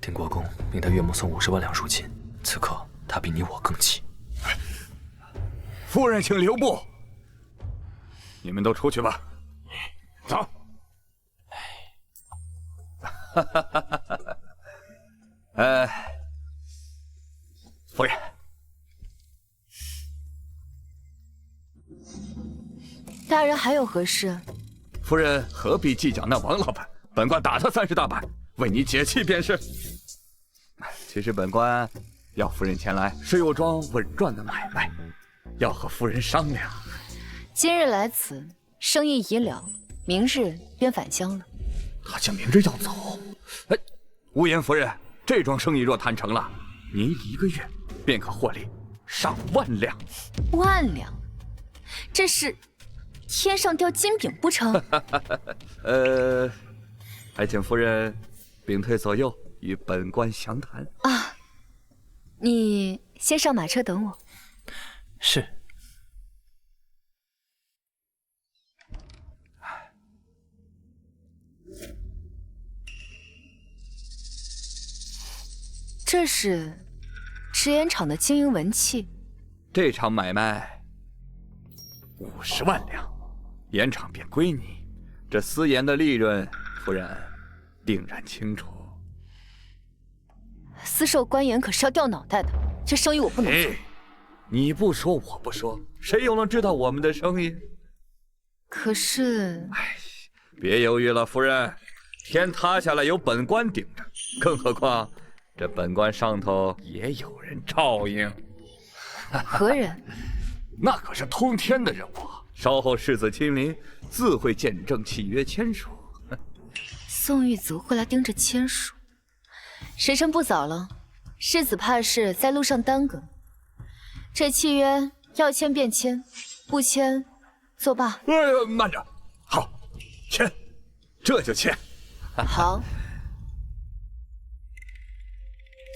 定国公命他岳母送50万两赎金，此刻他比你我更气。夫人，请留步。你们都出去吧。走。夫人。大人还有何事？夫人何必计较那王老板？本官打他30大板，为你解气便是。其实本官要夫人前来，是有桩稳赚的买卖，要和夫人商量。今日来此，生意已了，明日便返乡了。他竟明日要走？哎，无言夫人，这桩生意若谈成了，您1个月便可获利上万两。万两？这是天上掉金饼不成？还请夫人屏退左右，与本官详谈。啊，你先上马车等我。是。这是制盐厂的经营文契。这场买卖50万两，盐厂便归你。这私盐的利润，夫人定然清楚。私售官盐可是要掉脑袋的，这生意我不能做。你不说我不说，谁又能知道我们的生意？可是，别犹豫了，夫人，天塌下来有本官顶着，更何况这本官上头也有人照应。何人？那可是通天的人物，稍后世子亲临，自会见证契约签署。宋玉泽会来盯着签署，时辰不早了，世子怕是在路上耽搁。这契约要签便签，不签作罢。慢着，好，签，这就签。好，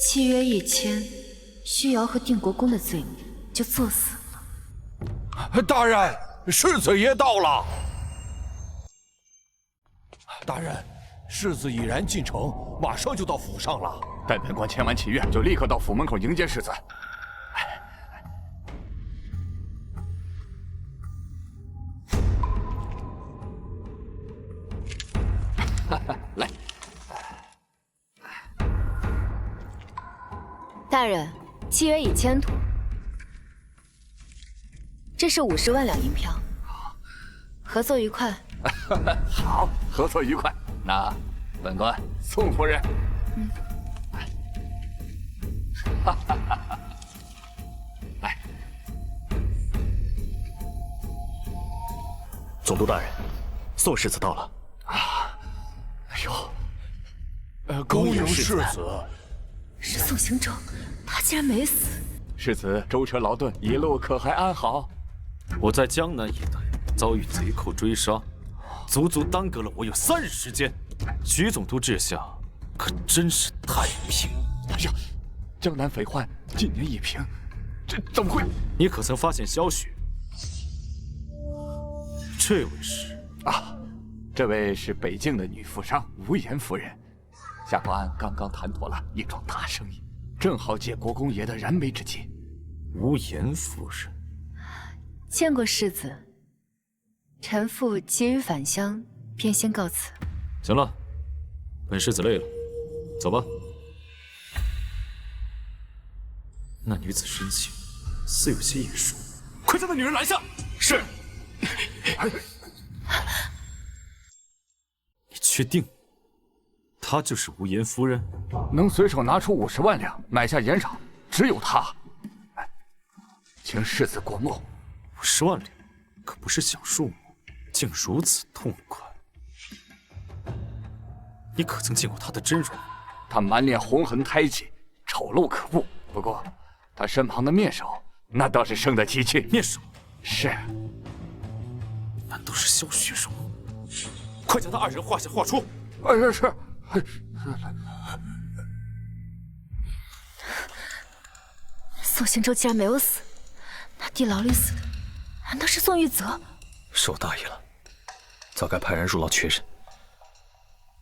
契约一签，虚瑶和定国公的罪名就作死了。大人，世子爷到了。大人，世子已然进城，马上就到府上了。待本官签完契约，就立刻到府门口迎接世子。来，大人，契约已签妥，这是50万两银票，合作愉快。好，合作愉快。那本官送夫人。来，总督大人，宋世子到了。哎呦，恭迎世子。是宋行舟，他竟然没死。世子舟车劳顿，一路可还安好？我在江南一带遭遇贼寇追杀，足足耽搁了我有3日时间。徐总督治下可真是太平。哎呀，江南匪患近年已平，这怎么会？你可曾发现萧雪？这位是啊，这位是北境的女富商无言夫人。下官刚刚谈妥了一桩大生意，正好借国公爷的燃眉之急。无言夫人，见过世子。臣妇急于返乡，便先告辞。行了，本世子累了，走吧。那女子身形似有些眼熟，快将那女人拦下！是。你确定她就是无言夫人？能随手拿出50万两买下盐场，只有她。请世子过目。50万两可不是小数目，竟如此痛快。你可曾见过她的真容？她满脸红痕胎记，丑陋可恶。不过，她身旁的面首那倒是生得极趣。面首是。难道是萧雪容？快将他2人画下画出！是。宋行舟竟然没有死，那地牢里死的难道是宋玉泽？是我大意了，早该派人入牢确认。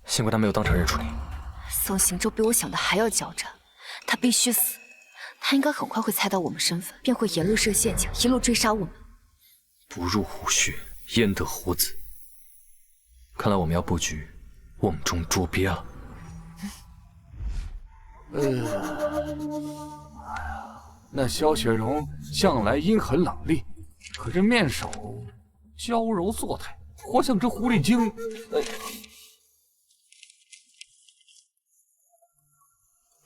幸亏他没有当场认出你。宋行舟比我想的还要狡诈，他必须死。他应该很快会猜到我们身份，便会沿路设陷阱，一路追杀我们。不入虎穴，焉得虎子？看来我们要布局瓮中捉鳖了。那萧雪容向来阴狠冷厉，可这面首娇柔作态，活像只狐狸精。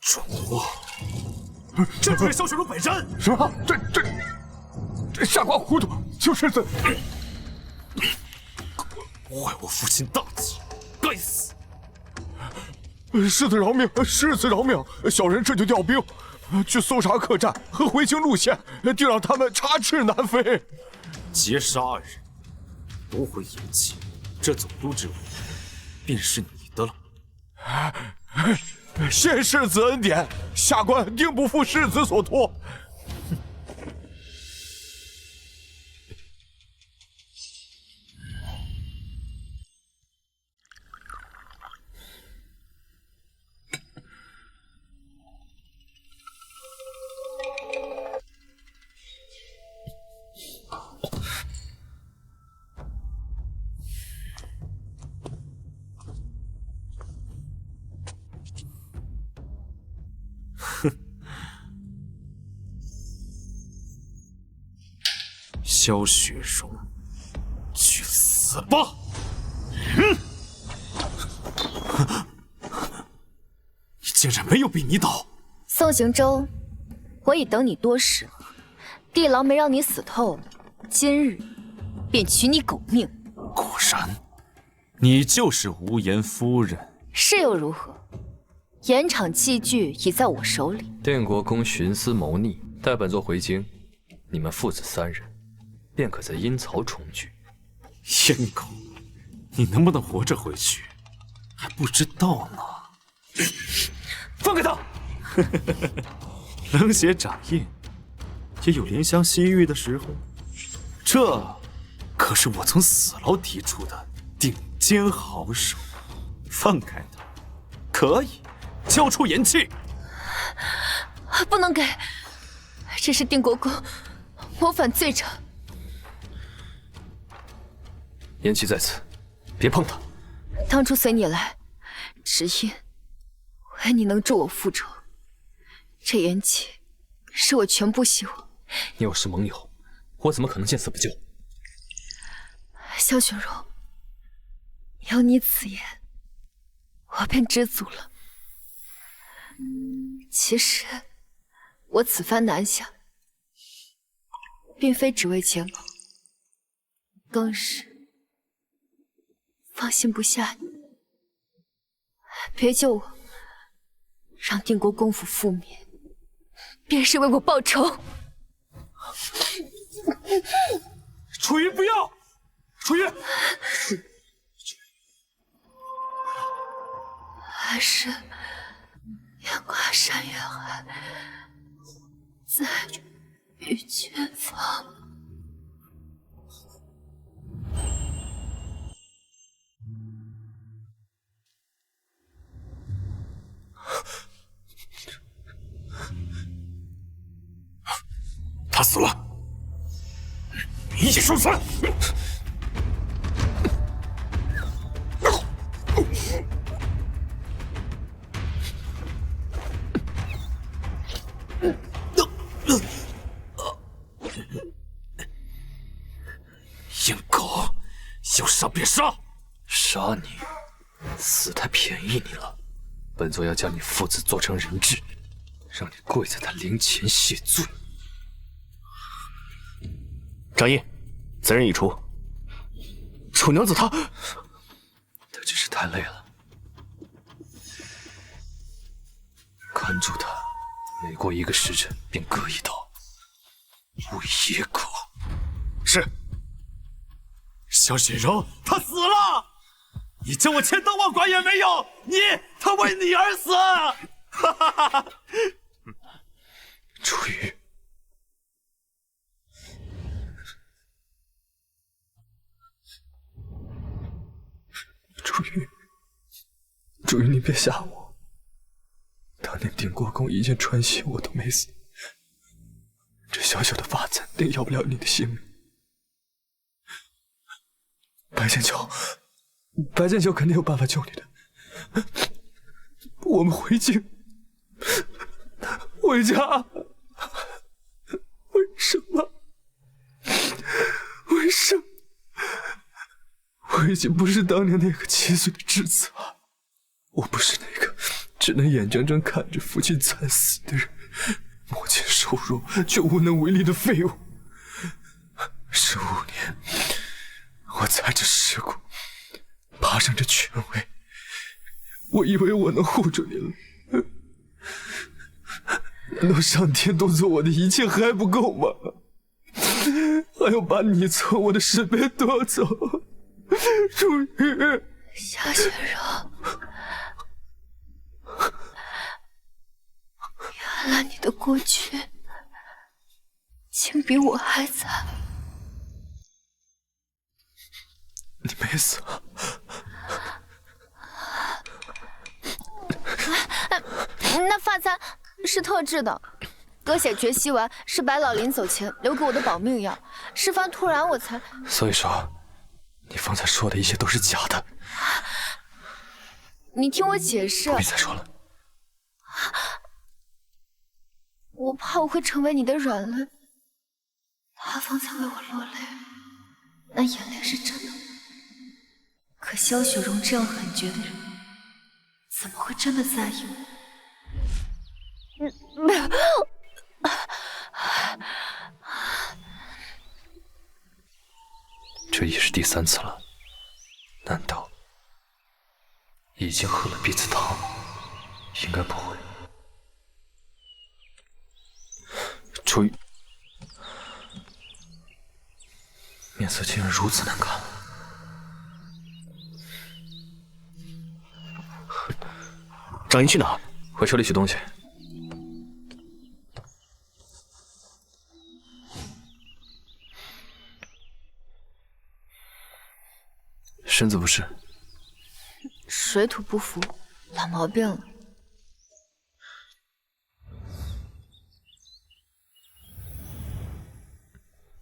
主，这就是萧雪容本人。什么？这下官糊涂，秋世子，坏我父亲大计，该死！世子饶命，世子饶命！小人这就调兵，去搜查客栈和回京路线，定让他们插翅难飞。劫杀2人，夺回银器，这总督之位便是你的了。谢世子恩典，下官定不负世子所托。萧雪容，去死吧！你竟然没有被迷倒！宋行舟，我已等你多时了，地牢没让你死透，今日便取你狗命。果然，你就是无言夫人。是又如何？盐场器具已在我手里。定国公徇私谋逆，待本座回京，你们父子3人便可在阴曹重聚。燕狗，你能不能活着回去，还不知道呢。放开他！冷血掌印，也有怜香惜玉的时候。这可是我从死牢提出的顶尖好手。放开他，可以交出银器。不能给，这是定国公谋反罪证。言气在此，别碰他。当初随你来，只因为你能助我复仇。这言气是我全部希望。你有失盟友，我怎么可能见死不救？萧雪容，有你此言，我便知足了。其实我此番南下，并非只为结盟，更是放心不下你。别救我，让定国公府覆灭，便是为我报仇。楚云，不要！楚云，还是阳跨山越海，再遇前方。他死了，你也受死！阴狗，要杀便杀！杀你，死太便宜你了。本座要将你父子做成人质，让你跪在他灵前谢罪。掌印，此人已出。楚娘子她只是太累了，看住他，每过1个时辰便各一刀。无野狗。是。萧雪容，他死了！你叫我千刀万剐也没用，他为你而死！哈哈哈哈！楚瑜。楚瑜，你别吓我。当年定国公一剑穿心，我都没死。这小小的法子定要不了你的性命。白剑秋肯定有办法救你的。我们回京，回家。什么？为什么？我已经不是当年那个7岁的稚子了，我不是那个只能眼睁睁看着父亲惨死的人，摸钱受辱却无能为力的废物。15年，我踩着尸骨，爬上这权位，我以为我能护住你了。难道上天夺走我的一切还不够吗？还要把你从我的身边夺走？楚瑜，夏雪柔，原来你的过去竟比我还惨。你没死啊？那发簪是特制的，割血绝息丸是白老临走前留给我的保命药，事发突然我才……所以说，你方才说的一切都是假的。你听我解释。不必再说了。我怕我会成为你的软肋。他方才为我落泪，那眼泪是真的。可萧雪荣这样狠绝的人，怎么会真的在意我？这已是第3次了，难道已经喝了彼此汤？应该不会。楚瑜，面色竟然如此难看。张英去哪？回车里取东西。身子不适，水土不服，老毛病了。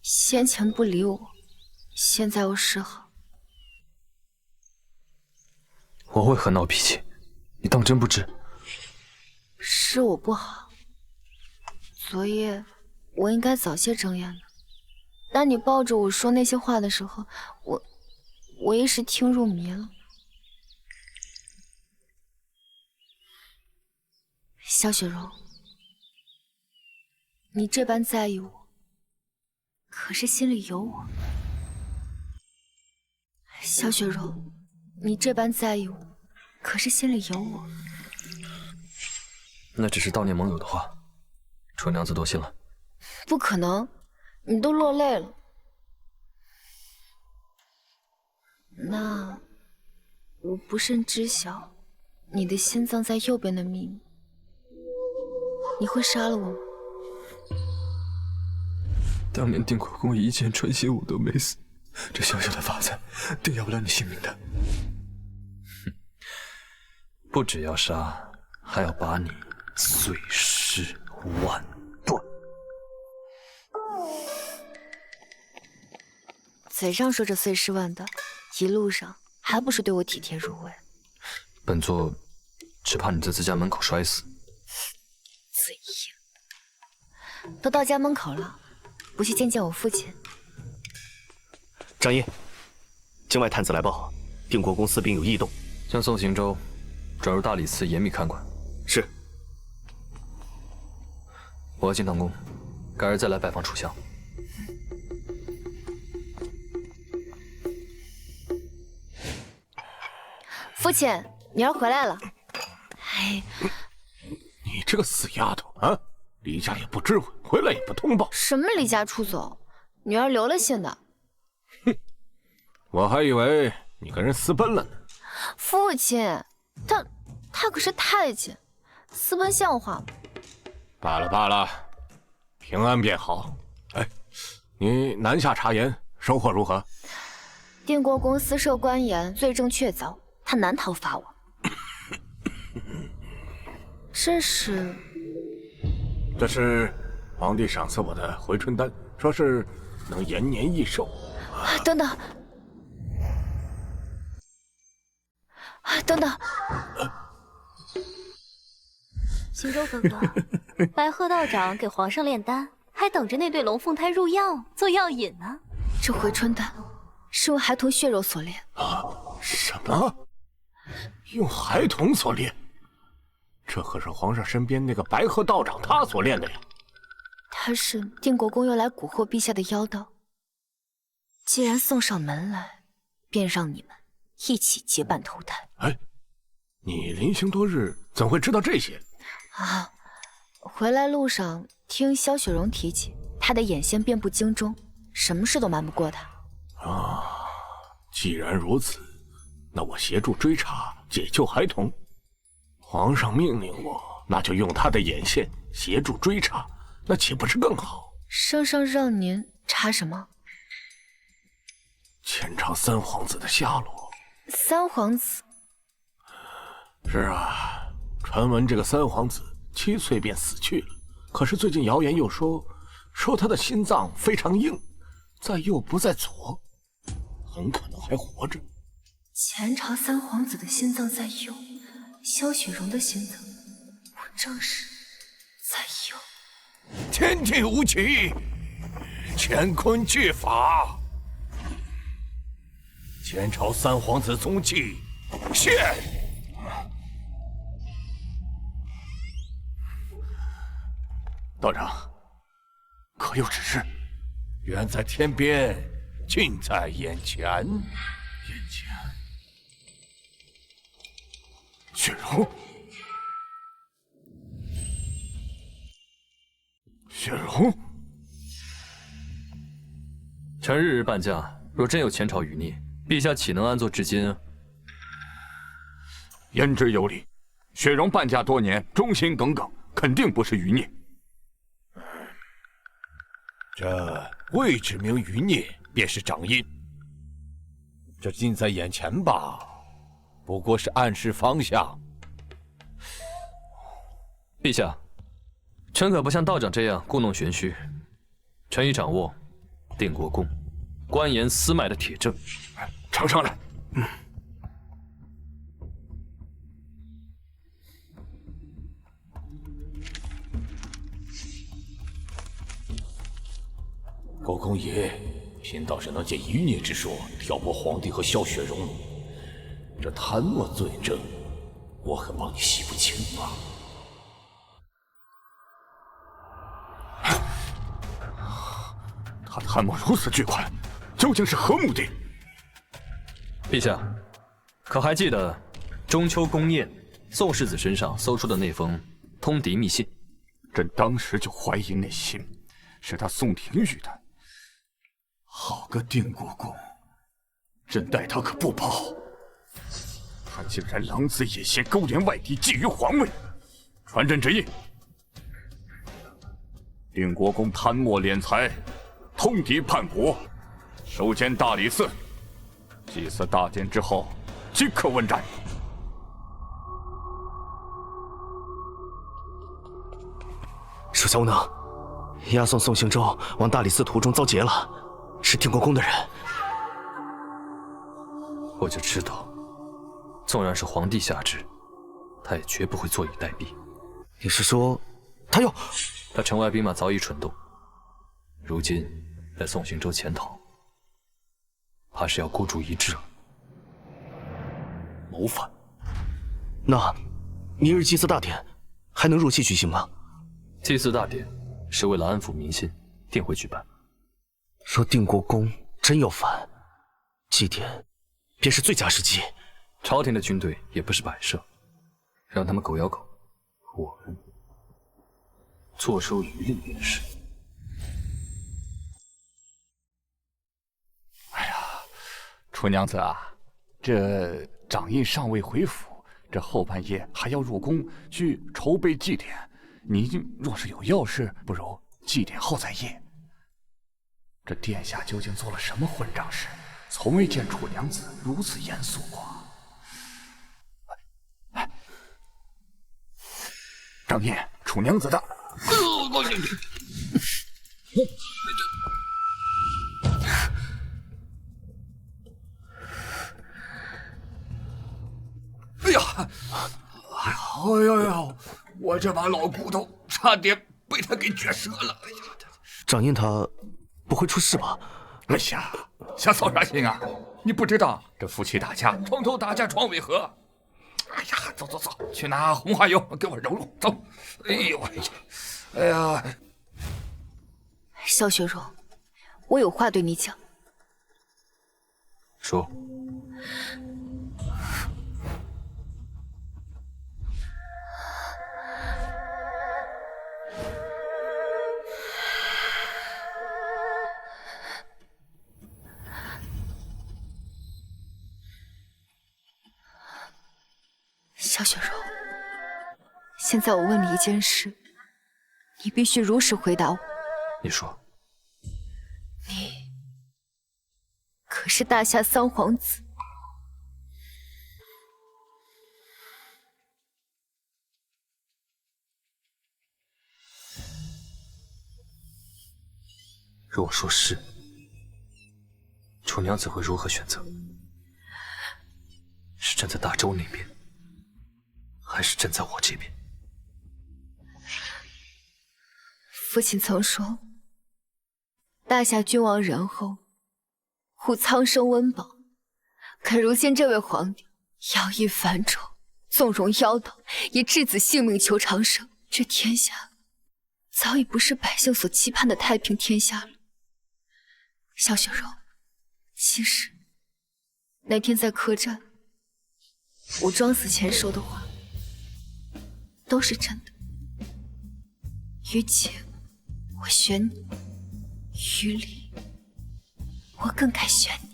先前不理我，现在又示好。我为何闹脾气？你当真不知？是我不好，昨夜我应该早些睁眼的。当你抱着我说那些话的时候，我一时听入迷了。萧雪柔，你这般在意我，可是心里有我。萧雪柔，你这般在意我，可是心里有我。那只是悼念盟友的话，楚娘子多心了。不可能，你都落泪了。那我不慎知晓你的心脏在右边的秘密，你会杀了我吗？当年定国公一箭穿心，我都没死，这小小的发簪定要不了你性命的。哼，不只要杀，还要把你碎尸万段。嘴上说着碎尸万段，一路上还不是对我体贴入微？本座只怕你在自家门口摔死。嘴硬。都到家门口了，不去见见我父亲？张英，境外探子来报，定国公司兵有异动，将宋行舟转入大理寺严密看管。是。我要进唐宫，改日再来拜访楚相。父亲，女儿回来了。哎，你这个死丫头啊！离家也不知会，回来也不通报。什么离家出走？女儿留了信的。哼，我还以为你跟人私奔了呢。父亲，他可是太监，私奔像话吗？罢了罢了，平安便好。哎，你南下查盐，收获如何？定国公司设官盐，罪证确凿，他难逃法网。这是皇帝赏赐我的回春丹，说是能延年益寿。等等，等等，行舟哥哥，白鹤道长给皇上炼丹，还还等着那对龙凤胎入药做药引呢。这回春丹是用孩童血肉所炼。什么？用孩童所炼？这可是皇上身边那个白鹤道长他所炼的呀。他是定国公用来蛊惑陛下的妖道。既然送上门来，便让你们一起结伴投胎。哎，你临行多日，怎会知道这些？啊，回来路上听萧雪容提起，她的眼线遍布京中，什么事都瞒不过她。啊，既然如此，那我协助追查，解救孩童。皇上命令我，那就用他的眼线协助追查，那岂不是更好？圣上让您查什么？前朝三皇子的下落。三皇子？是啊，传闻这个三皇子7岁便死去了，可是最近谣言又说他的心脏非常硬，在右不在左，很可能还活着。前朝三皇子的心脏在右，萧雪容的心脏不正是在右？天地无奇，乾坤俱法。前朝三皇子踪迹现。道长，可有指示？远在天边，近在眼前。雪容，雪容，臣日日半驾，若真有前朝余孽，陛下岂能安坐至今啊？言之有理，雪容伴驾多年，忠心耿耿，肯定不是余孽。这未指明余孽，便是掌印。这近在眼前吧，不过是暗示方向。陛下，臣可不像道长这样故弄玄虚，臣已掌握定国公官盐私卖的铁证。呈上来。国公爷，贫道是能借余孽之说挑拨皇帝和萧雪容，这贪墨罪证，我可帮你洗不清吧？他贪墨如此巨款，究竟是何目的？陛下，可还记得中秋宫宴宋世子身上搜出的那封通敌密信？朕当时就怀疑那信是他宋廷玉的。好个定国公，朕待他可不薄。他竟然狼子野心，勾连外敌，觊觎皇位。传朕旨意：定国公贪墨敛财，通敌叛国，收监大理寺。祭祀大典之后，即刻问斩。属下无能，押送宋行舟往大理寺途中遭劫了，是定国公的人。我就知道，纵然是皇帝下旨，他也绝不会坐以待毙。你是说，他又……他城外兵马早已蠢动，如今在宋行舟潜逃，怕是要孤注一掷了。谋反？那明日祭祀大典还能如期举行吗？祭祀大典是为了安抚民心，定会举办。若定国公真要反，祭典便是最佳时机。朝廷的军队也不是摆设，让他们狗咬狗，我们坐收渔利便是。哎呀，楚娘子啊，这掌印尚未回府，这后半夜还要入宫去筹备祭典。你若是有要事，不如祭典后再议。这殿下究竟做了什么混账事？从未见楚娘子如此严肃过。张印，楚娘子的。哎呀！哎呦！我这把老骨头差点被他给撅折了！哎呀！掌印他不会出事吧？哎呀，瞎操啥心啊！你不知道这夫妻打架，床头打架床尾和。哎呀，走走走，去拿红花油给我揉揉。走。哎呦哎呀，哎呀，萧雪柔，我有话对你讲。说。萧雪柔，现在我问你一件事，你必须如实回答我。你说。你可是大夏三皇子？如果说是，楚娘子会如何选择？是站在大周那边，还是站在我这边？父亲曾说，大夏君王仁厚，护苍生温饱。可如今这位皇帝徭役繁重，纵容妖道，以稚子性命求长生，这天下早已不是百姓所期盼的太平天下了。萧雪柔，其实那天在客栈，我装死前说的话都是真的。于情我选你，于理我更该选你。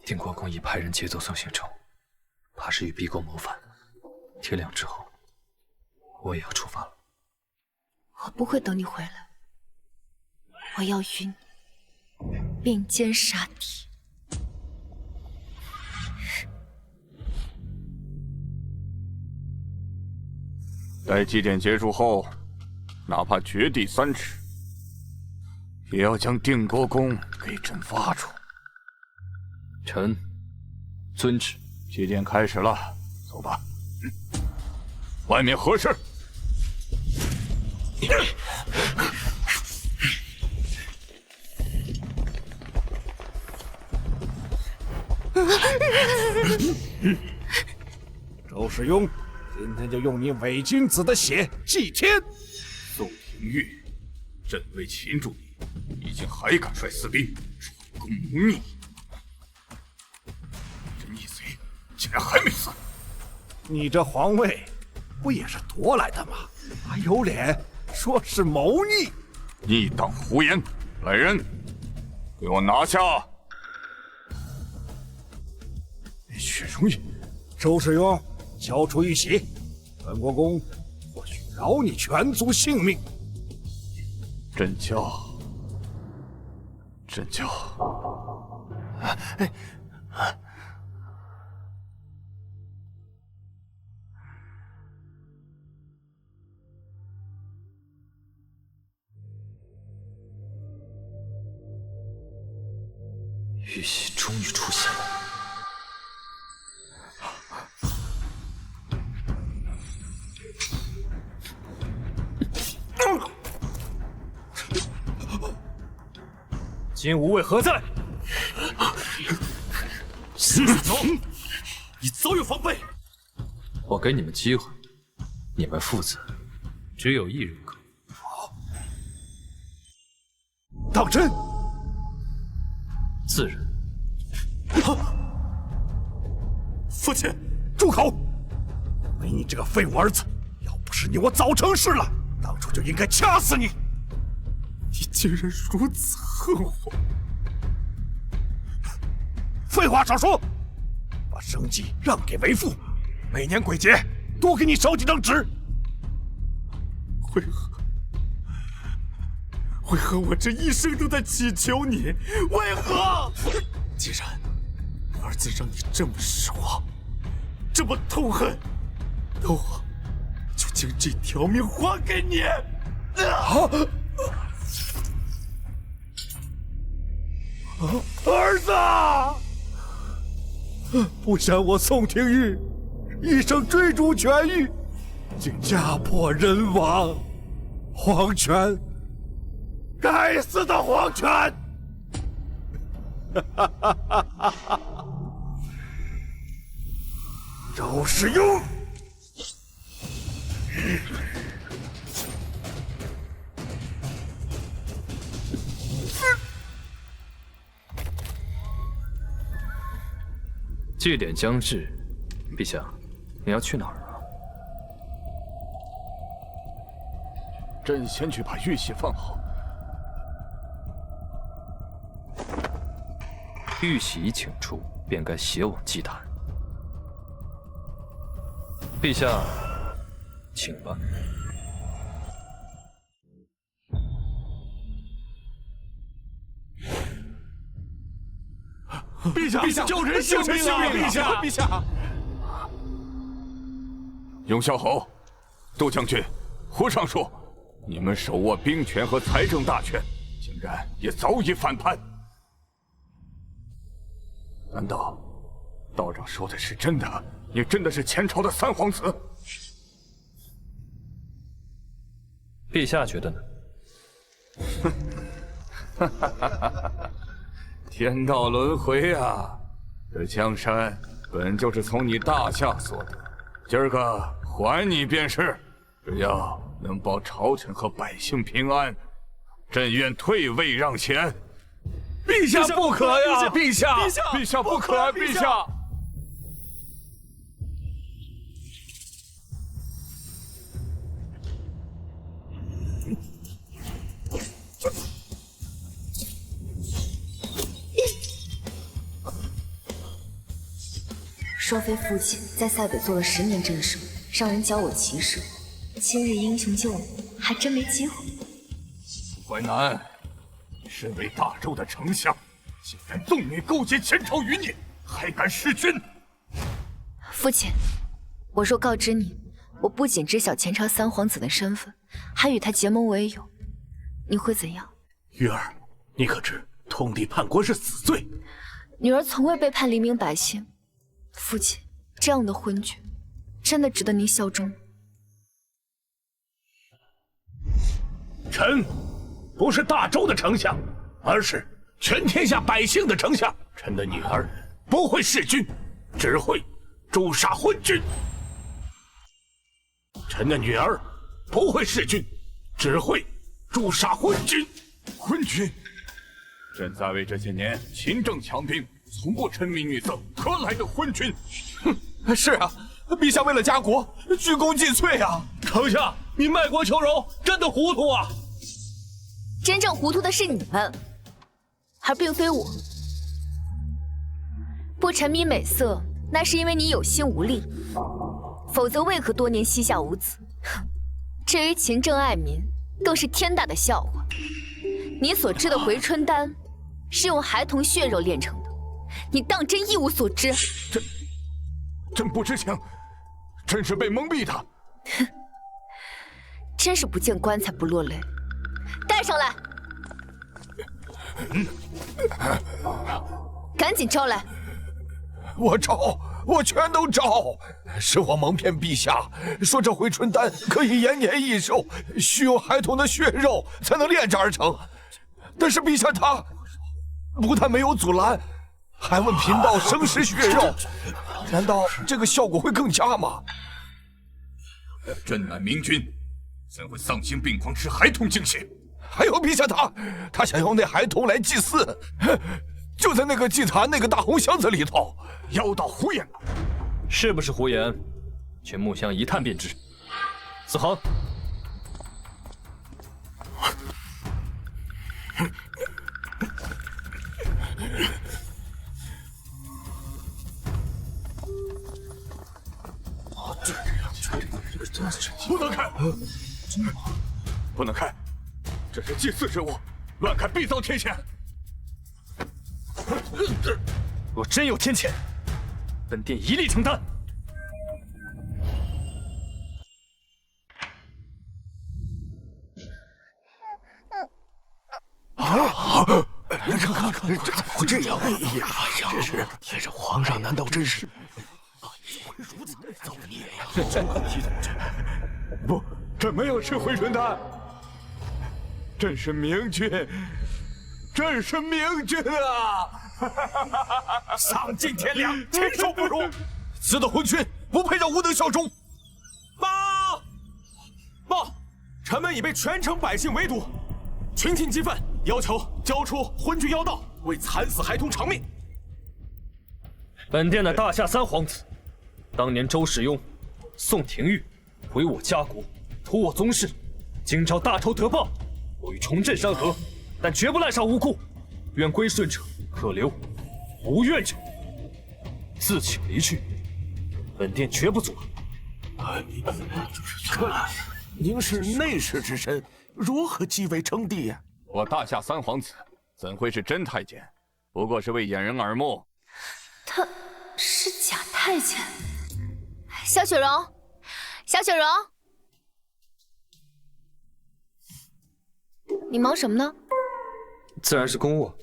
定国公已派人劫走宋行舟，怕是与逼宫谋反。天亮之后，我也要出发了。我不会等你回来，我要与你并肩杀敌。待祭典结束后，哪怕掘地3尺，也要将定国公给朕挖出。臣遵旨。祭典开始了，走吧。外面何事？周世庸，今天就用你伪君子的血祭天！宋廷玉，朕为擒住你，已经还敢率私兵闯宫谋逆，这逆贼竟然还没死！你这皇位不也是夺来的吗？还有脸说是谋逆？逆党胡言！来人，给我拿下！许荣誉，周世庸，交出玉玺，本国公或许饶你全族性命。朕交。玉玺终于出现了。今无畏何在？西子走，你早有防备。我给你们机会，你们父子只有一人可。当真？自然。父亲，住口！没你这个废物儿子，要不是你，我早成事了。当初就应该掐死你。你竟然如此恨我！废话少说，把生计让给为父，每年鬼节多给你烧几张纸。为何我这一生都在祈求你？为何？既然儿子让你这么失望，这么痛恨，那我就将这条命还给你。儿子，不想我宋廷玉一生追逐权欲，竟家破人亡，皇权，该死的皇权！周世庸，祭典将至，陛下，你要去哪儿啊？朕先去把玉玺放好。玉玺一请出，便该携往祭坛。陛下，请吧。陛下，陛下，救人性命啊！陛下，陛下。永孝侯、杜将军、胡尚书，你们手握兵权和财政大权，竟然也早已反叛。难道道长说的是真的？你真的是前朝的三皇子？陛下觉得呢？天道轮回啊！这江山本就是从你大夏所得，今儿个还你便是。只要能保朝臣和百姓平安，朕愿退位让贤。陛下不可呀！陛下，陛下不可啊！陛下。双妃父亲在塞北做了10年镇守，让人教我骑射。今日英雄救我，还真没机会。淮南，你身为大周的丞相，竟然纵女勾结前朝余孽，还敢弑君！父亲，我若告知你，我不仅知晓前朝三皇子的身份，还与他结盟为友，你会怎样？玉儿，你可知通敌叛国是死罪？女儿从未背叛黎民百姓。父亲，这样的昏君，真的值得您效忠吗？臣不是大周的丞相，而是全天下百姓的丞相。臣的女儿不会弑君，只会诛杀昏君。臣的女儿不会弑君，只会诛杀昏君。昏君，朕在位这些年，勤政强兵，从不沉迷女色，何来的昏君？哼，是啊，陛下为了家国，鞠躬尽瘁啊！丞相，你卖国求荣，真的糊涂啊！真正糊涂的是你们，而并非我。不沉迷美色，那是因为你有心无力，否则为何多年膝下无子？至于勤政爱民，更是天大的笑话。你所知的回春丹，是用孩童血肉炼成的，你当真一无所知？朕不知情，朕是被蒙蔽的。哼，真是不见棺材不落泪。带上来，赶紧招来。我招，我全都招。是我蒙骗陛下，说这回春丹可以延年益寿，需用孩童的血肉才能炼制而成。但是陛下他不但没有阻拦，还问贫道生食血肉，难道这个效果会更佳吗？朕乃明君，怎会丧心病狂吃孩童精血？还有陛下他想用那孩童来祭祀，就在那个祭坛那个大红箱子里头。妖道胡言！是不是胡言？去木箱一探便知。子恒，不能开！不能开！这是祭祀之物，乱开必遭天谴。若真有天谴，本殿一力承担。这怎么会这样？哎呀，这是皇上，难道真是？怎么会如此造孽呀！不，这没有吃回春丹，朕是明君，朕是明君啊！丧尽天良，禽兽不如！此等昏君，不配让吾等效忠。报，臣们已被全城百姓围堵，群情激愤，要求交出昏君妖道，为惨死孩童偿命。本殿的大夏三皇子，当年周世庸、宋廷玉毁我家国，屠我宗室，今朝大仇得报，我欲重振山河，但绝不滥杀无辜。愿归顺者可留，无愿者自请离去。本殿绝不阻拦。您是内侍之身，如何继位称帝呀？我大夏三皇子怎会是真太监？不过是为掩人耳目。他是假太监。萧雪荣，萧雪荣，你忙什么呢？自然是公务。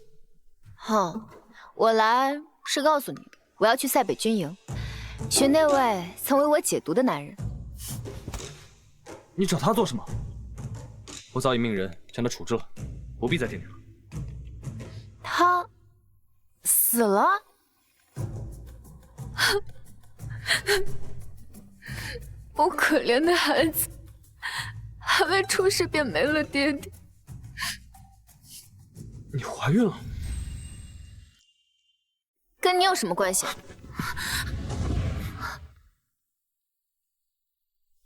哼，我来是告诉你，我要去塞北军营，寻那位曾为我解毒的男人。你找他做什么？我早已命人将他处置了，不必再惦记了。他死了？我可怜的孩子，还未出世便没了爹爹。你怀孕了？跟你有什么关系？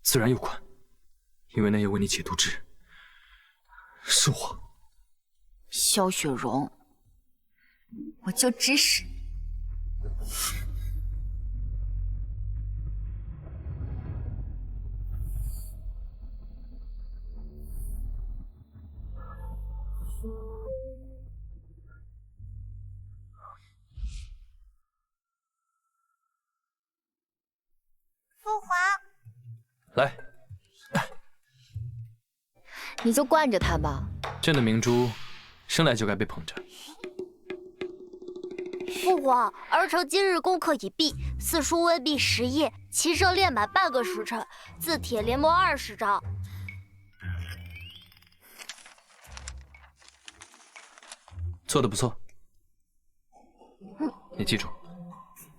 自然有关，因为那夜为你解毒之人是我。萧雪荣，我就指使你。父皇，来，你就惯着他吧。朕的明珠生来就该被捧着。父皇，儿臣今日功课已毕，四书温毕10页，骑射练满半个时辰，字帖连磨20张。做得不错。你记住，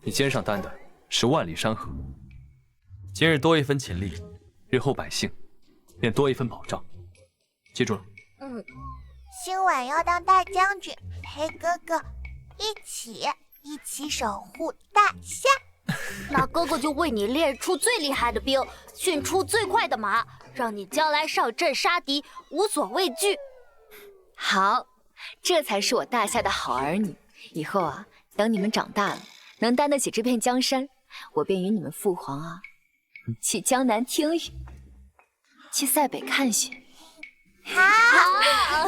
你肩上担的是万里山河。今日多一分勤力，日后百姓便多一分保障。记住了。今晚要当大将军，陪哥哥一起守护大夏。那哥哥就为你练出最厉害的兵，训出最快的马，让你将来上阵杀敌无所畏惧。好，这才是我大夏的好儿女。以后啊，等你们长大了，能担得起这片江山，我便与你们父皇啊，去江南听雨，去塞北看雪。好。